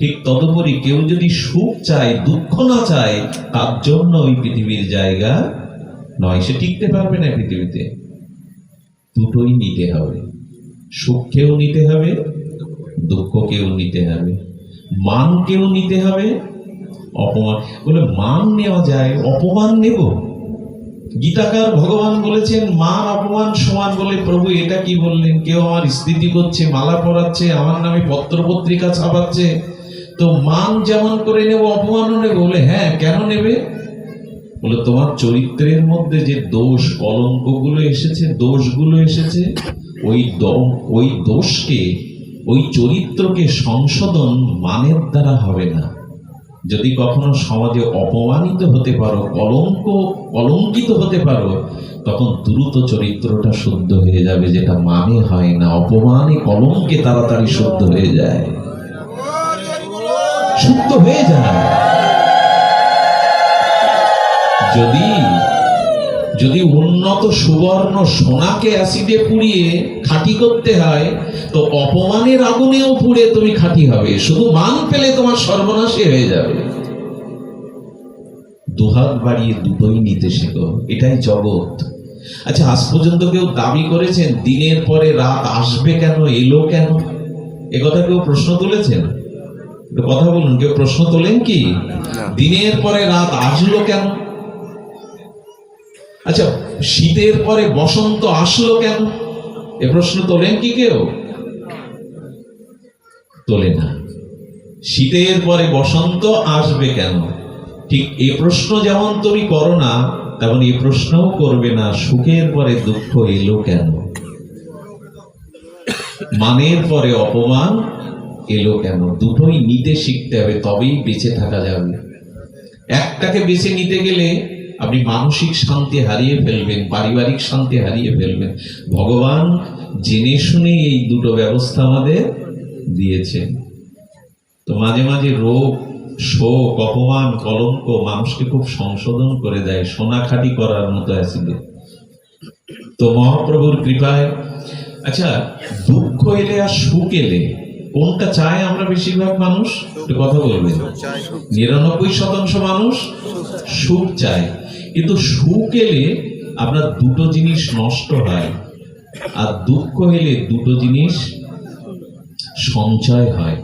Speaker 1: ঠিক তদুপরি কেউ যদি সুখ চায়, দুঃখ না চায়, তার জন্য ওই পৃথিবীর জায়গা নয়। সে টিকতে পারবে না পৃথিবীতে। দুটোই নিতে হবে, সুখকেও নিতে হবে, দুঃখকেও নিতে হবে, মানকেও নিতে হবে, অপমান। বলে মান নেওয়া যায়, অপমান নেব? গীতাকার ভগবান বলেছেন মান অপমান সমান। বলে প্রভু এটা কি বললেন? কেউ আমার স্থিতি করছে, মালা পরাচ্ছে, আমার নামে পত্র পত্রিকা ছাপাচ্ছে, তো মান যেমন করে নেব অপমানও নেব। বলে হ্যাঁ, কেন নেবে? বলে তোমার চরিত্রের মধ্যে যে দোষ কলঙ্কগুলো এসেছে, দোষগুলো এসেছে, ওই দোষকে, ওই চরিত্রকে সংশোধন মানের দ্বারা হবে না। যদি কখনো সমাজে অপমানিত হতে পারো, কলঙ্কিত হতে পারো, তখন দ্রুত চরিত্রটা শুদ্ধ হয়ে যাবে, যেটা মানে হয় না। অপমানে কলঙ্কে তাড়াতাড়ি শুদ্ধ হয়ে যায়, শুদ্ধ হয়ে যায়। যদি উন্নত সুবর্ণ সোনাকে অ্যাসিডে পুড়িয়ে খাঁটি করতে হয়, তো অপমানের আগুনেও পুড়ে তুমি খাঁটি হবে। শুধু মান পেলে তোমার সর্বনাশী হয়ে যাবে। দুহাত বাড়িয়ে দুটোই নিতে শেখো, এটাই জগৎ। আচ্ছা, আজ পর্যন্ত কেউ দাবি করেছেন দিনের পরে রাত আসবে কেন, এলো কেন? একথা কেউ প্রশ্ন তুলেছেন? কথা বলুন, কেউ প্রশ্ন তোলেন কি? দিনের পরে রাত আসলো কেন? আচ্ছা, শীতের পরে বসন্ত আসলো কেন? এ প্রশ্ন তোলেন কি কেউ? তোলে না। শীতের পরে বসন্ত আসবে কেন? ঠিক এই প্রশ্ন যেমন তুমি করো না, তেমন এই প্রশ্নও করবে না সুখের পরে দুঃখ এলো কেন, মানের পরে অপমান এলো কেন। দুটোই নিতে শিখতে হবে, তবেই বেঁচে থাকা যাবে। একটাকে বেছে নিতে গেলে আপনি মানসিক শান্তি হারিয়ে ফেলবেন, পারিবারিক শান্তি হারিয়ে ফেলবেন। ভগবান জেনে শুনে এই দুটো ব্যবস্থা আমাদের দিয়েছেন। তো মাঝে মাঝে রোগ শোক অপমান কলঙ্ক মানুষকে খুব সংশোধন করে দেয়, সোনা খাঁটি করার মতো অ্যাসিডে। তো মহাপ্রভুর কৃপায়, আচ্ছা, দুঃখ এলে আর সুখ এলে কোনটা চায় আমরা বেশিরভাগ মানুষ? একটু কথা বলবেন। 99% মানুষ সুখ চায়, কিন্তু সুখ এলে আপনার দুটো জিনিস নষ্ট হয়, আর দুঃখ এলে দুটো জিনিস সঞ্চয় হয়।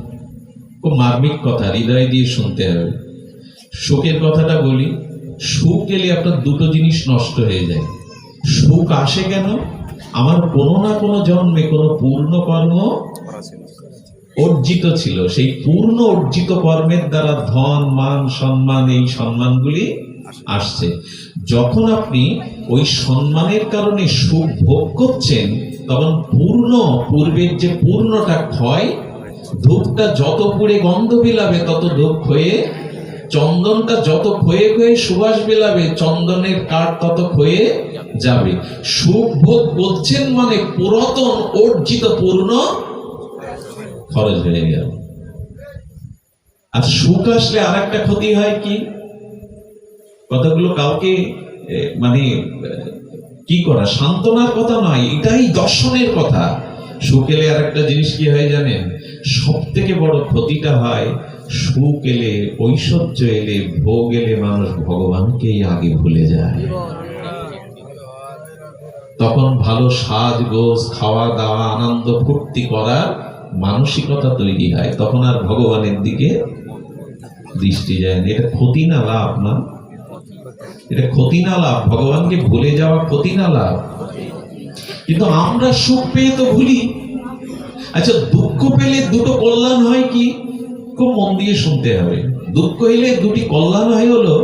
Speaker 1: খুব মার্মিক কথা, হৃদয় দিয়ে শুনতে হবে। সুখের কথাটা বলি, সুখ এলে আপনার দুটো জিনিস নষ্ট হয়ে যায়। সুখ আসে কেন? আমার কোনো না কোনো জন্মে কোনো পূর্ণ কর্ম অর্জিত ছিল, সেই পূর্ণ অর্জিত কর্মের দ্বারা ধন মান সম্মান, এই সম্মানগুলি আসছে। যখন আপনি ওই সম্মানের কারণে সুখ ভোগ করছেন, তখন পূর্বের যে পূর্ণটা ক্ষয়, ধূপটা যত পুড়ে গন্ধ বিলাবে তত ধূপ ক্ষয়ে, চন্দনটা যত ক্ষয়ে ক্ষয়ে সুবাস বিলাবে, চন্দনের কাঠ তত ক্ষয়ে যাবে। সুখ ভোগ করছেন মানে পুরাতন অর্জিত পূর্ণ খরচ হয়ে গেল। আর সুখ আসলে আর একটা ক্ষতি হয় কি, কথাগুলো কাউকে মানে কি করা, সান্ত্বনার কথা নয়, এটাই দর্শনের কথা। সুখ এলে আর একটা জিনিস কি হয় জানেন, সব থেকে বড় ক্ষতিটা হয়, সুখ এলে, ঐশ্বর্য এলে, ভোগ এলে মানুষ ভগবানকেই আগে ভুলে যায়। তখন ভালো সাজগোজ, খাওয়া দাওয়া, আনন্দ ফুর্তি করার মানসিকতা তৈরি হয়, তখন আর ভগবানের দিকে দৃষ্টি যায় না। এটা ক্ষতি না লাভ? না, এটা ক্ষতি না লাভ? ভগবানকে ভুলে যাওয়া ক্ষতি না লাভ? কিন্তু আমরা সুখ পেয়ে তো ভুলি। আচ্ছা, দুঃখ পেলে দুটো কল্যাণ হয় কি? খুব মন দিয়ে শুনতে হবে। দুঃখ এলে দুটি কল্যাণ হয় হলো,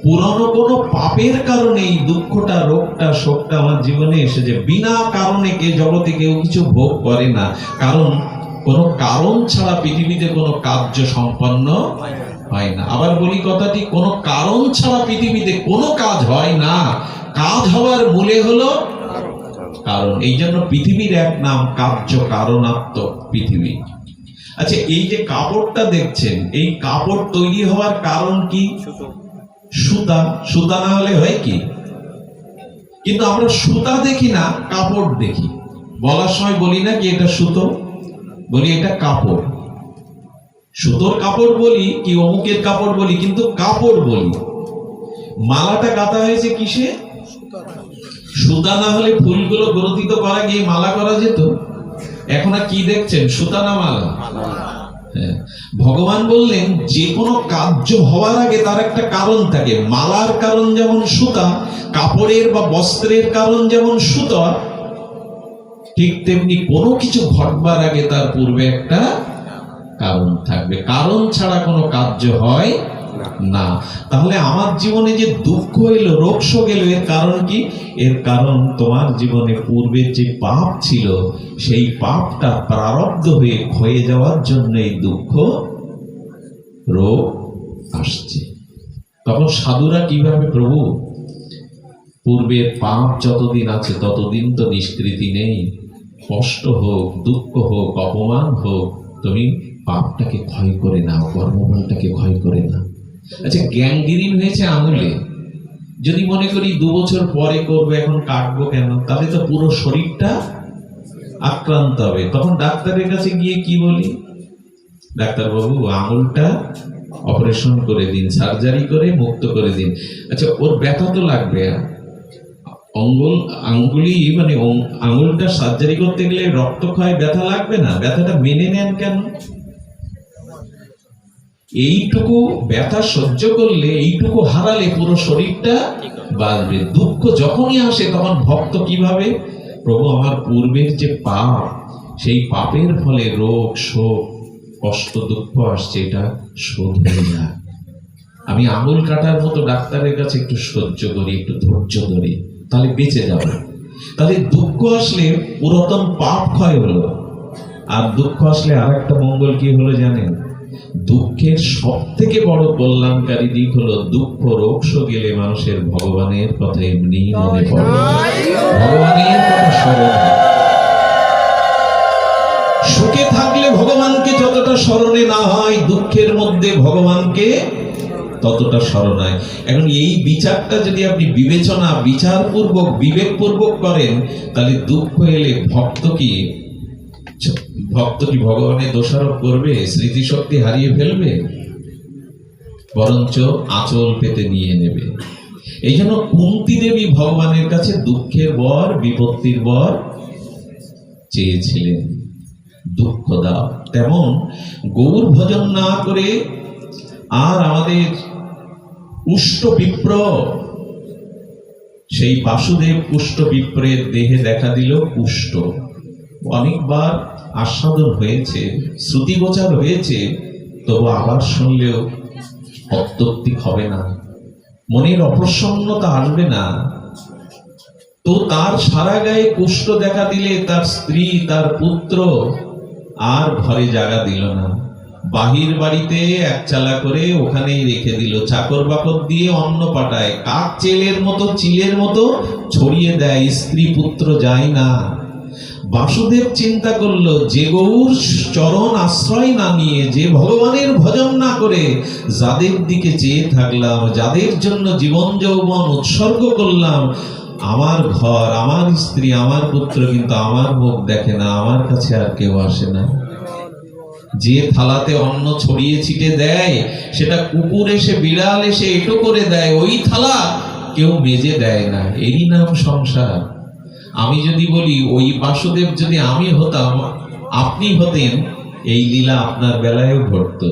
Speaker 1: পুরানো কোনো পাপের কারণে এই দুঃখটা, রোগটা, শোকটা আমার জীবনে এসেছে। বিনা কারণে কে জগতে কেউ কিছু ভোগ করে না, কারণ কোনো কারণ ছাড়া পৃথিবীতে কোনো কার্য সম্পন্ন হয় না। আবার বলি কথাটি, কোনো কারণ ছাড়া পৃথিবীতে কোনো কাজ হয় না, কাজ হওয়ার মূলে হলো কারণ। এই জন্য পৃথিবীর এক নাম কার্য কারণাত্মক পৃথিবী। আচ্ছা, এই যে কাপড়টা দেখছেন, এই কাপড় তৈরি হওয়ার কারণ কি? সুতা। সুতা না হলে হয় কি? কিন্তু আমরা সুতা দেখি না, কাপড় দেখি। বলার সময় বলি না কি এটা সুতো, বলি এটা কাপড়। সুতোর কাপড় বলি কি অমুকের কাপড় বলি, কিন্তু কাপড় বলি। মালাটা গাঁথা হয়েছে কিসে? সুতা না হলে ফুলগুলো গ্রথিত করা গিয়ে মালা করা যেত। এখন আর কি দেখছেন, সুতা না মালা? হ্যাঁ, ভগবান বললেন যে কোনো কার্য হওয়ার আগে তার একটা কারণ থাকে। মালার কারণ যেমন সুতা, কাপড়ের বা বস্ত্রের কারণ যেমন সুতা, ঠিক তেমনি কোনো কিছু ঘটবার আগে তার পূর্বে একটা কারণ থাকবে। কারণ ছাড়া কোনো কার্য হয় না। তাহলে আমার জীবনে যে দুঃখ এলো, রোগ শোক এলো, এর কারণ কি? এর কারণ তোমার জীবনে পূর্বের যে পাপ ছিল, সেই পাপটা প্রারব্ধ হয়ে ক্ষয়ে যাওয়ার জন্য এই দুঃখ রোগ আসছে। তখন সাধুরা কিভাবে, প্রভু পূর্বের পাপ যতদিন আছে ততদিন তো নিষ্কৃতি নেই, কষ্ট হোক, দুঃখ হোক, অপমান হোক, তুমি পাপটাকে ক্ষয় করে নাও, কর্মফলটাকে ক্ষয় করে নাও। আচ্ছা, গ্যাংগ্রিন হয়েছে আঙুলে, যদি মনে করি 2 বছর পরে করবো, এখন কাটবো কেন, তাহলে তো পুরো শরীরটা আক্রান্ত হবে। তখন ডাক্তারের কাছে গিয়ে কি বলি, ডাক্তারবাবু আঙুলটা অপারেশন করে দিন, সার্জারি করে মুক্ত করে দিন। আচ্ছা, ওর ব্যথা তো লাগবে। আঙ্গুলি মানে আঙুলটা সার্জারি করতে গেলে রক্তক্ষয়, ব্যথা লাগবে না? ব্যথাটা মেনে নেন কেন? এইটুকু ব্যথা সহ্য করলে, এইটুকু হারালে পুরো শরীরটা বাঁচবে। দুঃখ যখনই আসে তখন ভক্ত কিভাবে, প্রভু আমার পূর্বের যে পাপ, সেই পাপের ফলে রোগ শোক কষ্ট দুঃখ আসছে, এটা শোধ হয়ে যায়। আমি আঙুল কাটার মতো ডাক্তারের কাছে একটু সহ্য করি, একটু ধৈর্য ধরি, তাহলে বেঁচে যাব। তাহলে দুঃখ আসলে পুরাতন পাপ ক্ষয় হলো। আর দুঃখ আসলে আর একটা মঙ্গল কি হলো জানেন? দুঃখের সব থেকে বড় কল্যাণকারী দিক হলো, দুঃখ রোগ শোক গেলে মানুষের ভগবানের কথা এমনি মনে পড়ে, ভগবানের কথা স্মরণ। সুখে থাকলে ভগবানকে যতটা স্মরণে না হয়, দুঃখের মধ্যে ভগবানকে ততটা স্মরণ হয়। এখন এই বিচারটা যদি আপনি বিচারপূর্বক, বিবেকপূর্বক করেন, তাহলে দুঃখ এলে ভক্ত কি ভগবানের দোষারোপ করবে, স্মৃতিশক্তি হারিয়ে ফেলবে? বরঞ্চ আঁচল পেতে নিয়ে নেবে। এই জন্য কুন্তী দেবী ভগবানের কাছে দুঃখের বর, বিপত্তির বর চেয়েছিলেন, দুঃখ দাও। তেমন গৌর ভজন না করে আর আমাদের পুষ্ট বিপ্র, সেই বাসুদেব পুষ্ট বিপ্রের দেহে দেখা দিল কুষ্ঠ। অনেকবার আস্বাদন হয়েছে, শ্রুতিগোচর হয়েছে, তবু আবার শুনলেও অতৃপ্তি হবে না, মনের অপ্রসন্নতা আসবে না। তো তার সারা গায়ে কুষ্ঠ দেখা দিলে তার স্ত্রী, তার পুত্র আর ঘরে জায়গা দিল না। বাহির বাড়িতে এক চালা করে ওখানেই রেখে দিল। চাকর বাকর দিয়ে অন্ন পাঠায়, কাক চেলের মতো, চিলের মতো ছড়িয়ে দেয়, স্ত্রী পুত্র যায় না। বাসুদেব চিন্তা করলো, যে গৌর চরণ আশ্রয় না নিয়ে, যে ভগবানের ভজন না করে যাদের দিকে চেয়ে থাকলাম, যাদের জন্য জীবন যৌবন উৎসর্গ করলাম, আমার ঘর, আমার স্ত্রী, আমার পুত্র কিন্তু আমার মুখ দেখে না, আমার কাছে আর কেউ আসে না। যে থালাতে অন্ন ছড়িয়ে ছিটে দেয়, সেটা কুকুর এসে, বিড়াল এসে এটো করে দেয়, ওই থালা কেউ মেজে দেয় না। এরই নাম সংসার। আমি যদি বলি, ওই বাসুদেব যদি আমি হতাম, আপনি হতেন, এই লীলা আপনার বেলায়ও ঘটতো।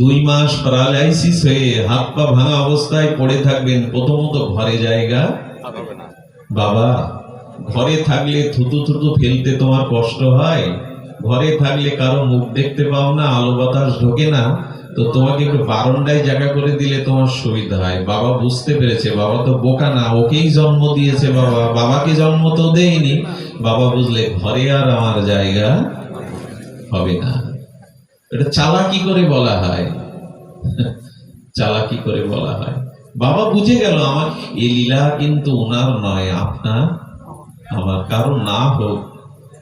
Speaker 1: 2 মাস প্যারালাইসিস হয়ে হাত পা ভাঙা অবস্থায় পড়ে থাকবেন। প্রথমত ঘরে জায়গা, বাবা ঘরে থাকলে থুতু থুতু ফেলতে তোমার কষ্ট হয়, ঘরে থাকলে কারো মুখ দেখতে পাও না, আলো বাতাস ঢোকে না, তো তোমাকে একটু বারান্দায় জায়গা করে দিলে তোমার সুবিধা হয়। বাবা বুঝতে পেরেছে, বাবা তো বোকা না, ওকেই জন্ম দিয়েছে, বাবাকে জন্ম তো দেয়নি। বাবা বুঝলে ঘরে আর আমার জায়গা হবে না। এটা চালাকি করে বলা হয়, চালাকি করে বলা হয়। বাবা বুঝে গেল, আমার এই লীলা কিন্তু ওনার নয়, আপনার আমার, কারণ না হোক,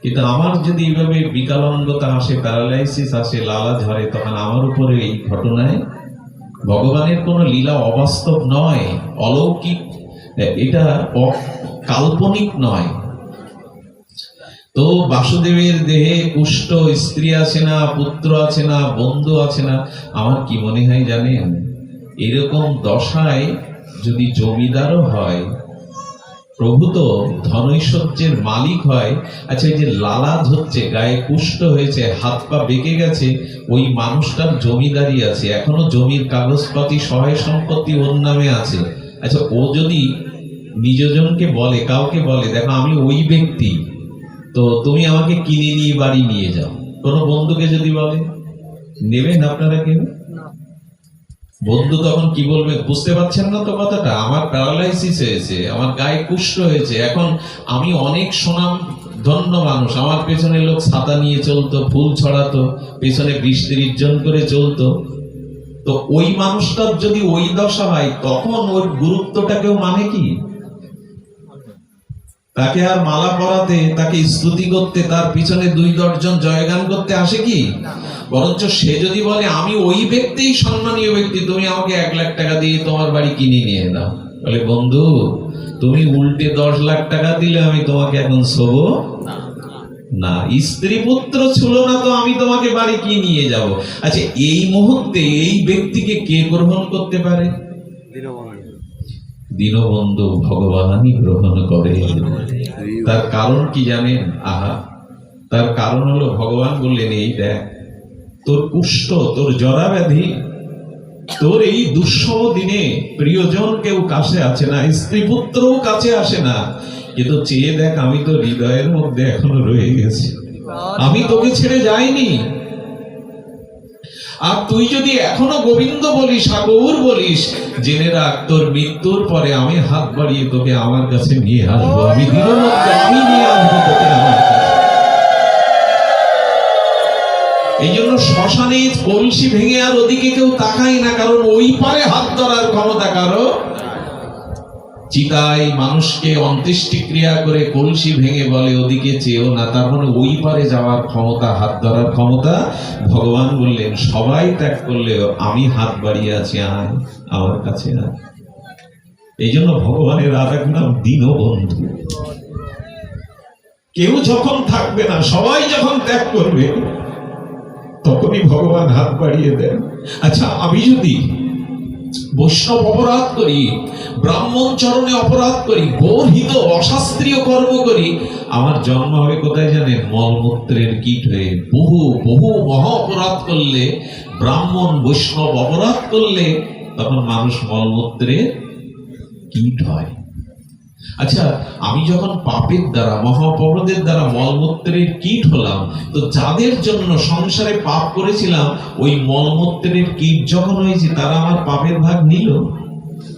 Speaker 1: কিন্তু আমার যদি এইভাবে বিকলাঙ্গতা আসে, প্যারালাইসিস আসে, লালা ঝরে, তখন আমার উপরে এই ঘটনায় ভগবানের কোনো লীলা অবাস্তব নয়, অলৌকিক, এটা কাল্পনিক নয়। তো বাসুদেবের দেহে কুষ্ঠ, স্ত্রী আছে না, পুত্র আছে না, বন্ধু আছে না। আমার কি মনে হয় জানেন, এরকম দশায় যদি জমিদারও হয়, প্রভু তো ধনৈশ্বর্যের মালিক হয়। আচ্ছা, এই যে লালা ধরছে, গায়ে কুষ্ঠ হয়েছে, হাত পা বেঁকে গেছে, ওই মানুষটার জমিদারি আছে, এখনো জমির কাগজপাতি, সহায় সম্পত্তি ওর নামে আছে। আচ্ছা, ও যদি নিজজনকে বলে, কাউকে বলে, দেখো আমি ওই ব্যক্তি, তো তুমি আমাকে কিনে নিয়ে বাড়ি নিয়ে যাও, কোনো বন্ধুকে যদি বলে, নেবেন আপনারা কেউ? বন্ধু তখন কি বলবে, বুঝতে পারছেন না তো কথাটা, আমার প্যারালাইসিস হয়েছে, আমার গায়ে কুষ্ঠ হয়েছে, এখন আমি অনেক সুনাম ধন্য মানুষ, আমার পেছনে লোক ছাতা নিয়ে চলতো, ফুল ছড়াতো, পেছনে 20-30 জন করে চলতো, তো ওই মানুষটার যদি ওই দশা হয়, তখন ওর গুরুত্বটা কেউ মানে কি? তাকে আর মালা পরাতে, তাকে স্তুতি করতে, তার পিছনে 2-10 জন জয়গান করতে আসে কি? বরঞ্চ সে যদি বলে, আমি ওই ব্যক্তিই সম্মানীয় ব্যক্তি, তুমি আমাকে 1 লাখ টাকা দিয়ে তোমার বাড়ি কিনে নিয়ে নাও, বলে বন্ধু তুমি উল্টে 10 লাখ টাকা দিলে আমি তোমাকে এখন শোবো না, স্ত্রী পুত্র ছিল না তো আমি তোমাকে বাড়ি কি নিয়ে যাব? আচ্ছা, এই মুহূর্তে এই ব্যক্তিকে কে গ্রহণ করতে পারে? দীনবন্ধু ভগবানই গ্রহণ করে। তার কারণ কি জানেন? আহা, তার কারণ হলো, ভগবান বললেন, এই দেখ, তোর কুষ্ঠ, তোর জরা ব্যাধি, তোর এই দুঃসহ দিনে প্রিয়জন কেউ কাছে আছে না, স্ত্রী পুত্রও কাছে আসে না, কিন্তু চেয়ে দেখ, আমি তো হৃদয়ের মধ্যে এখনো রয়ে গেছি, আমি তোকে ছেড়ে যাইনি। আর তুই যদি এখনো গোবিন্দ বলিস, গৌর বলিস, জেনে রাখ, তোর মৃত্যুর পরে আমি হাত বাড়িয়ে তোকে আমার কাছে নিয়ে আসবো, আমি আমি নিয়ে আসবো তোকে আমার কাছে। এই জন্য শ্মশানে কলসি ভেঙে আর ওদিকে কেউ তাকাই না, কারণ ওই পারে হাত ধরার ক্ষমতা কারো। চিতায় মানুষকে অন্ত্যেষ্টিক্রিয়া করে কলসি ভেঙে বলে, ওদিকে চেয়েও না, তার মানে ওই পারে যাওয়ার ক্ষমতা, হাত ধরার ক্ষমতা। ভগবান বললেন, সবাই ত্যাগ করলেও আমি হাত বাড়িয়ে আছি, আয় আমার কাছে আয়। এই জন্য ভগবানের আর এক নাম দীনবন্ধু। কেউ যখন থাকবে না, সবাই যখন ত্যাগ করবে, তখনই ভগবান হাত বাড়িয়ে দেন। আচ্ছা, আমি যদি বৈষ্ণব অপরাধ করি, ব্রাহ্মণ চরণে অপরাধ করি, গর্হিত অশাস্ত্রীয় কর্ম করি, আমার জন্ম হবে কোথায় জানেন? মলমূত্রের কীট হয়ে। বহু বহু মহা অপরাধ করলে, ব্রাহ্মণ বৈষ্ণব অপরাধ করলে, তখন মানুষ মলমূত্রের কীট হয়। আচ্ছা, আমি যখন পাপের দ্বারা মহাপরাধের দ্বারা মলমূত্রের কীট হলাম, তো যাদের জন্য সংসারে পাপ করেছিলাম ওই মলমূত্রের কীট যখন হয়েছে তারা আমার পাপের ভাগ নিল?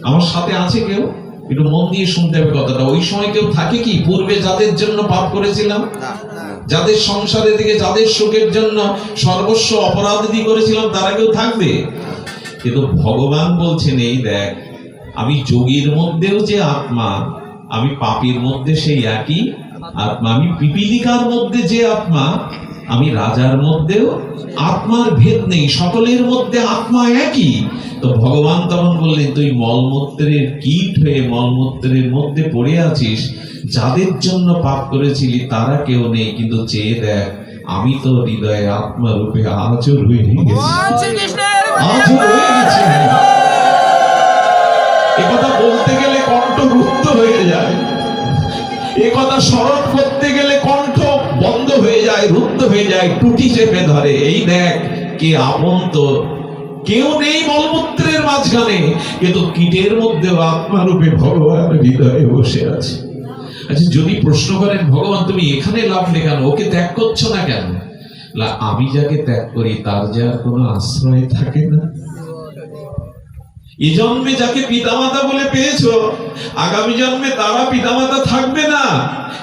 Speaker 1: আমার সাথে আছে কেউ? একটু মন দিয়ে শুনতে হবে কথাটা। ওই সময় কেউ থাকে কি পূর্বে যাদের জন্য পাপ করেছিলাম, যাদের সংসারের দিকে, যাদের সুখের জন্য সর্বস্ব অপরাধ দিয়ে করেছিলাম, তারা কেউ থাকবে? কিন্তু ভগবান বলছেন, এই দেখ, আমি যোগীর মধ্যেও যে আত্মা, আমি পাপীর মধ্যে সেই একই আত্মা, আমি পিপীলিকার মধ্যে যে আত্মা, আমি রাজার মধ্যেও আত্মার ভেদ নেই, সকলের মধ্যে আত্মা একই। তো ভগবান তখন বললেন, তুই মলমূত্রের কীট হয়ে মলমূত্রের মধ্যে পড়ে আছিস, যাদের জন্য পাপ করেছিলি তারা কেউ নেই, কিন্তু চেয়ে দেখ, আমি তো হৃদয়ে আত্মা রূপে আজও রয়ে গেছি, আজও রয়ে গেছি। একথা বলতে গেলে কণ্ঠ রুদ্ধ হয়ে যায়, একথা স্মরণ করতে গেলে কণ্ঠ বন্ধ হয়ে যায়, রুদ্ধ হয়ে যায়, টুটি চেপে ধরে। এই দেখ, কে আপন তোর, কেউ নেই মলমূত্রের মাঝখানে, কিন্তু কীটের মধ্যেও আত্মারূপে ভগবান হৃদয়ে বসে আছে। আচ্ছা, যদি প্রশ্ন করেন, ভগবান তুমি এখানে লাভলে কেন, ওকে ত্যাগ করছো না কেন? আমি যাকে ত্যাগ করি তার যে আর কোনো আশ্রয় থাকে না। এই জন্মে যাকে পিতামাতা বলে পেয়েছো, আগামী জন্মে তারা পিতামাতা থাকবে না,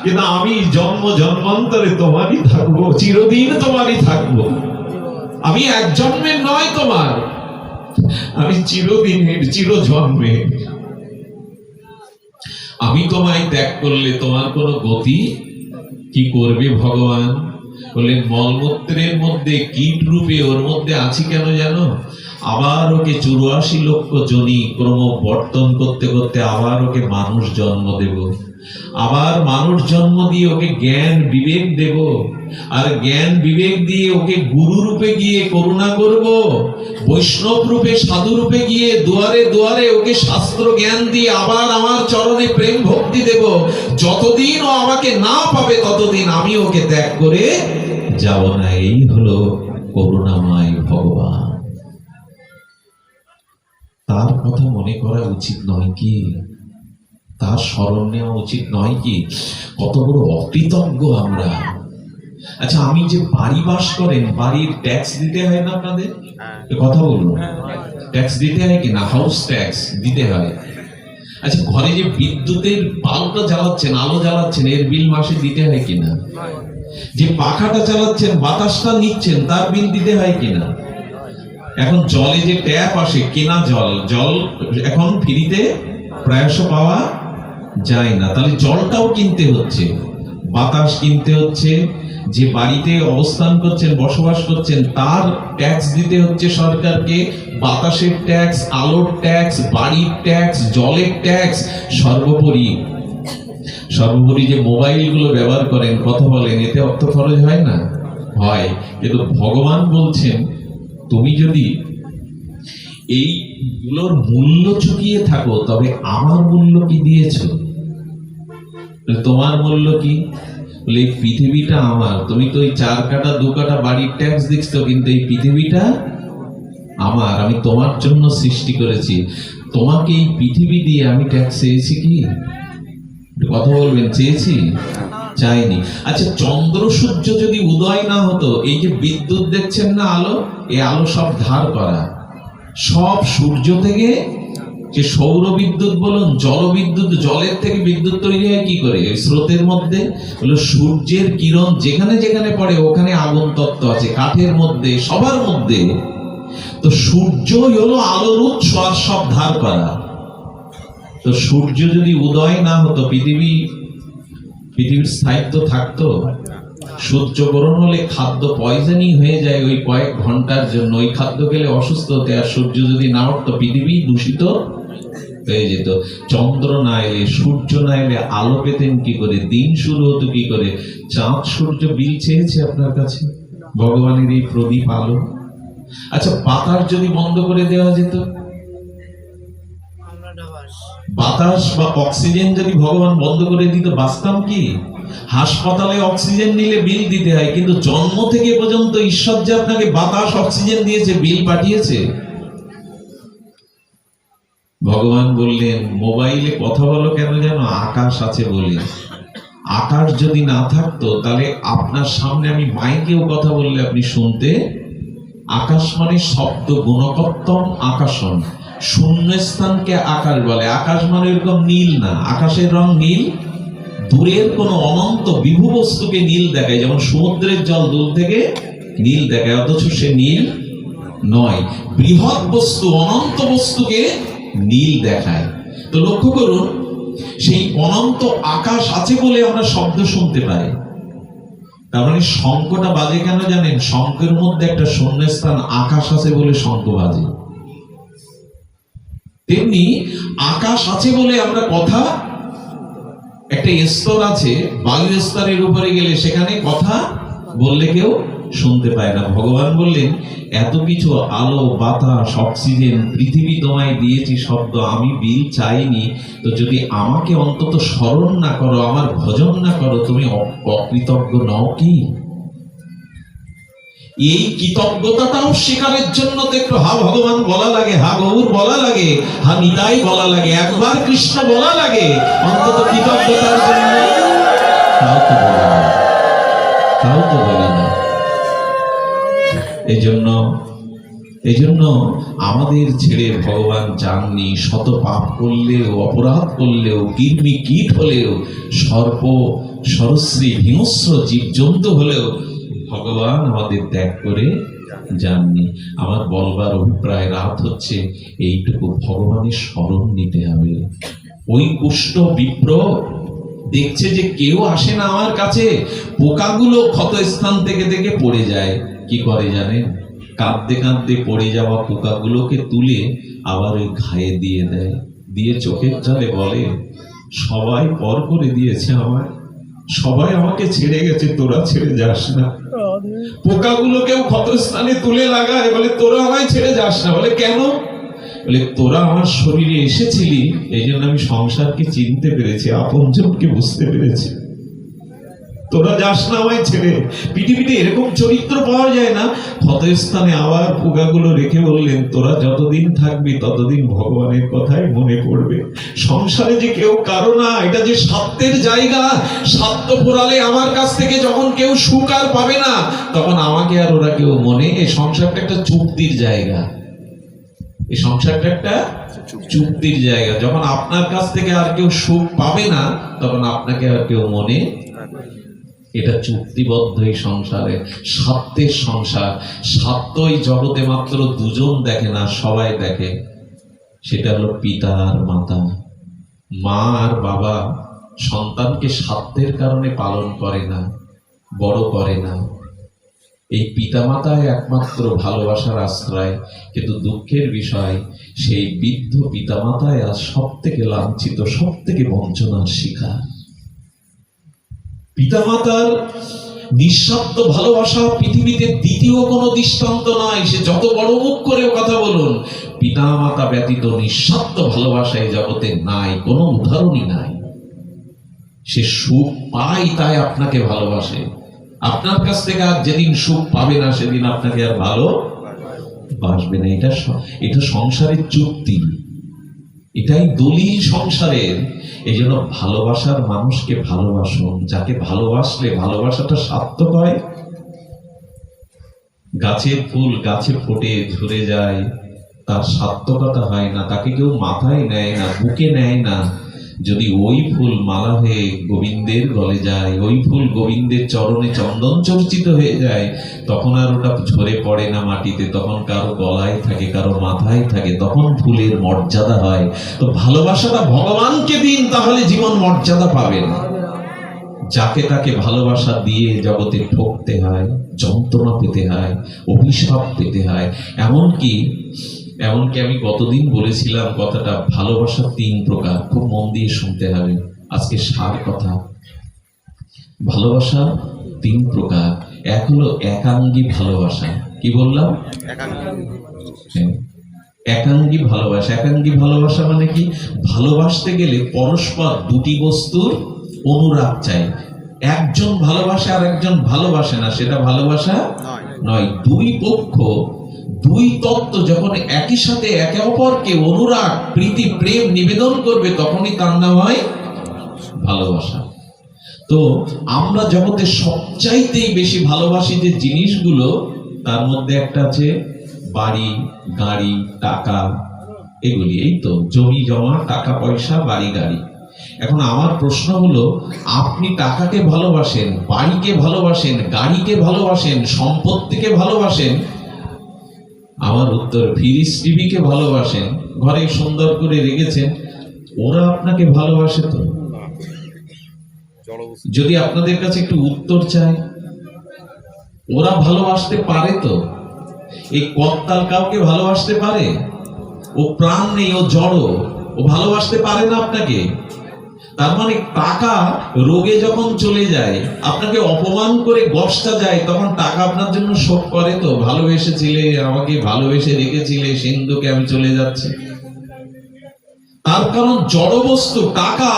Speaker 1: কিন্তু আমি জন্ম জন্মান্তরে তোমারই থাকবো, চিরদিন তোমারই থাকবো। আমি এক জন্মের নয় তোমার, আমি চিরদিনের, চির জন্মে। আমি তোমায় ত্যাগ করলে তোমার কোনো গতি কি করবে? ভগবান বললেন, মলমূত্রের মধ্যে কীট রূপে ওর মধ্যে আছি কেন জানো? আবার ওকে 84 লক্ষ জনি ক্রমবর্তন করতে করতে আবার ওকে মানুষ জন্ম দেব, আবার মানুষ জন্ম দিয়ে ওকে জ্ঞান বিবেক দেব, আর জ্ঞান বিবেক দিয়ে ওকে গুরু রূপে গিয়ে করুণা করব, বৈষ্ণব রূপে সাধু রূপে গিয়ে দুয়ারে দুয়ারে ওকে শাস্ত্র জ্ঞান দিয়ে আবার আমার চরণে প্রেম ভক্তি দেব। যতদিন ও আমাকে না পাবে ততদিন আমি ওকে ত্যাগ করে যাব না। এই হলো করুণাময় ভগবান। তার কথা মনে করা উচিত নয় কি? তার স্মরণ নেওয়া উচিত নয় কি? কত বড় অকৃতজ্ঞ আমরা। আচ্ছা, আমি যে বাড়ি বাস করেন, বাড়ির ট্যাক্স দিতে হয় না আপনাদের? কথা বলুন, ট্যাক্স দিতে হয় কি না? হাউস ট্যাক্স দিতে হয়। আচ্ছা, ঘরে যে বিদ্যুতের বাল্বটা জ্বালাচ্ছেন, আলো জ্বালাচ্ছেন, এর বিল মাসে দিতে হয় কিনা? যে পাখাটা চালাচ্ছেন, বাতাসটা নিচ্ছেন, তার বিল দিতে হয় কিনা? এখন জলে যে ট্যাপ আসে, কেনা জল এখন ফ্রিতে প্রায়শ পাওয়া যায় না, তাহলে জলটাও কিনতে হচ্ছে, বাতাস কিনতে হচ্ছে, যে বাড়িতে অবস্থান করছেন, বসবাস করছেন, তার ট্যাক্স দিতে হচ্ছে সরকারকে, বাতাসের ট্যাক্স, আলোর ট্যাক্স, বাড়ির ট্যাক্স, জলের ট্যাক্স, সর্বোপরি যে মোবাইলগুলো ব্যবহার করেন, কথা বলেন, এতে অর্থ খরচ হয় না? হয়। কিন্তু ভগবান বলছেন, তুমি যদি এইগুলোর মূল্য চুকিয়ে থাকো, তবে আমার মূল্য কি দিয়েছো? তোমার মূল্য কি? বলে, এই পৃথিবীটা আমার। তুমি তো ওই 4 কাঠা 2 কাঠা বাড়ির ট্যাক্স দিচ্ছ, কিন্তু এই পৃথিবীটা আমার, আমি তোমার জন্য সৃষ্টি করেছি। তোমাকে এই পৃথিবী দিয়ে আমি ট্যাক্স চেয়েছি কি? কথা বলবেন, চেয়েছি? চাইনি। আচ্ছা, চন্দ্র সূর্য যদি উদয় না হতো, এই যে বিদ্যুৎ দেখছেন না, আলো, এই আলো সব ধার করা, সব সূর্য থেকে। যে সৌর বিদ্যুৎ বলুন, জলবিদ্যুৎ, জলের থেকে বিদ্যুৎ তৈরি হয় কি করে? স্রোতের মধ্যে। হলো সূর্যের কিরণ যেখানে যেখানে পড়ে ওখানে আগুন তত্ত্ব আছে, কাঠের মধ্যে, সবার মধ্যে। তো সূর্যই হলো আলোর উৎস, আর সব ধার করা। তো সূর্য যদি উদয় না হতো, পৃথিবীর স্থায়িত্ব থাকতো? সূর্যগ্রহণ হলে খাদ্য পয়জনিং হয়ে যায় ওই কয়েক ঘন্টার জন্য, ওই খাদ্য খেলে অসুস্থ হতে। আর সূর্য যদি না উঠতো, পৃথিবী দূষিত হয়ে যেত। চন্দ্র না এলে, সূর্য না এলে আলো পেতেন কি করে? দিন শুরু হতো কি করে? চাঁদ সূর্য বিল চেয়েছে আপনার কাছে ভগবানের এই প্রদীপ আলো? আচ্ছা, বাতাস যদি বন্ধ করে দেওয়া যেত, বাতাস বা অক্সিজেন যদি ভগবান বন্ধ করে দিত, বাঁচতাম কি? হাসপাতালে অক্সিজেন নিলে বিল দিতে হয়, কিন্তু জন্ম থেকে পর্যন্ত ঈশ্বর যে আপনাকে বাতাস অক্সিজেন দিয়েছে, বিল পাঠিয়েছে? ভগবান বললেন মোবাইলে কথা বলো কেন জানো? আকাশ আছে বলে। আকাশ যদি না থাকতো তাহলে আপনার সামনে আমি মাইকেও কথা বললে আপনি শুনতে। আকাশ মানে শব্দ গুণকত্তম আকাশন, শূন্যস্থানকে আকাশ বলে। আকাশ মানে এরকম নীল না, আকাশের রং নীল। দূরের কোন অনন্ত বিভু বস্তুকে নীল দেখায়, যেমন সমুদ্রের জল দূর থেকে নীল দেখায়, অথচ সে নীল নয়। বৃহৎ বস্তু অনন্ত বস্তুকে নীল দেখায়। তো লক্ষ্য করুন, সেই অনন্ত আকাশ আছে বলে আমরা শব্দ শুনতে পাই। তার মানে শঙ্খটা বাজে কেন জানেন? শঙ্খের মধ্যে একটা শূন্যস্থান আকাশ আছে বলে শঙ্খ বাজে। তেমনি আকাশ আছে বলে আমরা কথা, একটা স্তর আছে, বায়ু স্তরের উপরে গেলে সেখানে কথা বললে কেউ শুনতে পায় না। ভগবান বললেন এত কিছু আলো বাতাস অক্সিজেন পৃথিবী তোমায় দিয়েছি শব্দ, আমি বিল চাইনি, তো যদি আমাকে অন্তত স্মরণ না করো, আমার ভজন না করো, তুমি অকৃতজ্ঞ নও কি? এই কৃতজ্ঞতাটাও স্বীকারের জন্য তো একটু হা ভগবান বলা লাগে, হা গৌর বলা লাগে, হা নিতাই বলা লাগে, একবার কৃষ্ণ বলা লাগে, অন্তত কৃতজ্ঞতার জন্য। তাও তো বলি না। এই জন্য আমাদের ছেড়ে ভগবান চাননি। শত পাপ করলেও, অপরাধ করলেও, কীর্মি কীট হলেও, সর্প সরস্বী হিংস্র জীবজন্তু হলেও ভগবান আমাদের ত্যাগ করে যাননি। আমার বলবার অভিপ্রায় রাত হচ্ছে এইটুকু, ভগবানের স্মরণ নিতে হবে। ওই কুষ্ঠ বিপ্র দেখছে যে কেউ আসে না আমার কাছে, পোকাগুলো ক্ষত স্থান থেকে থেকে পড়ে যায়। কি করে জানেন? কাঁদতে কাঁদতে পড়ে যাওয়া পোকাগুলোকে তুলে আবার ওই ঘায়ে দিয়ে দেয়, দিয়ে চোখের জলে বলে সবাই পর করে দিয়েছে আমায়, সবাই আমাকে ছেড়ে গেছে, তোরা ছেড়ে যাস না। পোকাগুলোকেও ক্ষতস্থানে তুলে লাগায়, বলে তোরা আমায় ছেড়ে যাস না। বলে কেন? বলে তোরা আমার শরীরে এসেছিলি, এই জন্য আমি সংসারকে চিনতে পেরেছি, আপনজনকে বুঝতে পেরেছি। তোরা যাস না আমায় ছেড়ে। পৃথিবীতে এরকম চরিত্র পাওয়া যায় না। ক্ষতস্থানে আবার পোকাগুলো রেখে বললেন তোরা যতদিন থাকবি ততদিন ভগবানের কথাই মনে পড়বে। সংসারে যে কেউ কারো না, এটা যে স্বার্থের জায়গা। স্বার্থ পোড়ালে আমার কাছ থেকে যখন কেউ সুখ আর পাবে না, তখন আমাকে আর ওরা কেউ মনে। এই সংসারটা একটা চুক্তির জায়গা। এই সংসারটা একটা চুক্তির জায়গা। যখন আপনার কাছ থেকে আর কেউ সুখ পাবে না, তখন আপনাকে আর কেউ মনে। এটা চুক্তিবদ্ধ এই সংসারে, স্বার্থের সংসার। স্বার্থ এই জগতে মাত্র দুজন দেখে না, সবাই দেখে। সেটা হলো পিতা আর মাতা। মা আর বাবা সন্তানকে স্বার্থের কারণে পালন করে না, বড় করে না। এই পিতামাতায় একমাত্র ভালোবাসার আশ্রয়। কিন্তু দুঃখের বিষয়, সেই বৃদ্ধ পিতামাতায় আজ সব থেকে লাঞ্ছিত, সব থেকে বঞ্চনার শিকার। পিতামাতার নিঃস্বার্থ ভালোবাসা পৃথিবীতে দ্বিতীয় কোনো দৃষ্টান্ত নয়। সে যত বড় মুখ করেও কথা বলুন, পিতামাতা ব্যতীত নিঃস্বার্থ ভালোবাসা এই জগতে নাই, কোনো উদাহরণই নাই। সে সুখ পায় তাই আপনাকে ভালোবাসে। আপনার কাছ থেকে আর যেদিন সুখ পাবে না, সেদিন আপনাকে আর ভালোবাসবে না। এটা সংসারের চুক্তি, এটাই দলিল সংসারের। এই জন্য ভালোবাসার মানুষকে ভালোবাসুন, যাকে ভালোবাসলে ভালোবাসাটা সার্থক হয়। গাছের ফুল গাছে ফোটে ঝরে যায়, তার সার্থকতা হয় না, তাকে কেউ মাথায় নেয় না, বুকে নেয় না। যদি ওই ফুল মালা হয়ে গোবিন্দের গলে যায়, ওই ফুল গোবিন্দের চরণে চন্দন চর্চিত হয়ে যায়, তখন আর ওটা ঝরে পড়ে না মাটিতে, তখন কারো গলায় থাকে, কারো মাথায় থাকে, তখন ফুলের মর্যাদা হয়। তো ভালোবাসাটা ভগবানকে দিন, তাহলে জীবন মর্যাদা পাবেন। যাকে তাকে ভালোবাসা দিয়ে জগতে ঠকতে হয়, যন্ত্রণা পেতে হয়, অভিশাপ পেতে হয়। এমনকি আমি কতদিন বলেছিলাম কথাটা, ভালোবাসা 3 প্রকার। খুব মন দিয়ে শুনতে হবে, আজকে সার কথা। ভালোবাসা 3 প্রকার। এক হলো একাঙ্গী ভালোবাসা। কি বললাম? একাঙ্গী ভালোবাসা। একাঙ্গী ভালোবাসা মানে কি? ভালোবাসতে গেলে পরস্পর দুটি বস্তুর অনুরাগ চাই। একজন ভালোবাসে আর একজন ভালোবাসে না, সেটা ভালোবাসা নয়। দুই পক্ষ দুই তত্ত্ব যখন একই সাথে একে অপরকে অনুরাগ, প্রীতি, প্রেম নিবেদন করবে, তখনই তার নাম হয় ভালোবাসা। তো আমরা জগতে সবচাইতেই বেশি ভালোবাসি যে জিনিসগুলো, তার মধ্যে একটা আছে বাড়ি, গাড়ি, টাকা, এগুলি। এই তো জমি জমা, টাকা পয়সা, বাড়ি গাড়ি। এখন আমার প্রশ্ন হলো, আপনি টাকাকে ভালোবাসেন, বাড়িকে ভালোবাসেন, গাড়িকে ভালোবাসেন, সম্পত্তিকে ভালোবাসেন? আমার উত্তর, ফিরিস টিভিকে ভালোবাসেন, ঘরে সুন্দর করে রেখেছেন, ওরা আপনাকে ভালোবাসে তো? যদি আপনাদের কাছে একটু উত্তর চাই, ওরা ভালোবাসতে পারে তো? এই করতাল কাউকে ভালোবাসতে পারে? ও প্রাণ নেই, ও জড়, ও ভালোবাসতে পারে না আপনাকে। তার মানে টাকা রোগে যখন চলে যায়, আপনাকে অপমান করে গসটা যায়, তখন টাকা আপনার জন্য শোক করে তো? ভালোবেসেছিলে, আমাকে ভালোবেসে রেখেছিলে, সিন্ধুকে আমি চলে যাচ্ছি। তার কারণ জড় বস্তু, টাকা,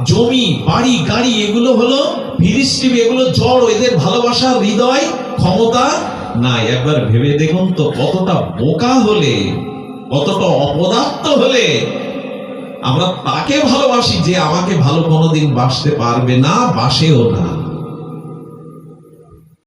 Speaker 1: জমি, বাড়ি, গাড়ি, এগুলো হলো ফিরিস্টিভ, এগুলো জড়, এদের ভালোবাসার হৃদয় ক্ষমতা নাই। একবার ভেবে দেখুন তো, কতটা বোকা হলে, কতটা অপদার্থ হলে আমরা তাকে ভালোবাসি যে আমাকে ভালো কোনোদিন বাসতে পারবে না, বাসেও না।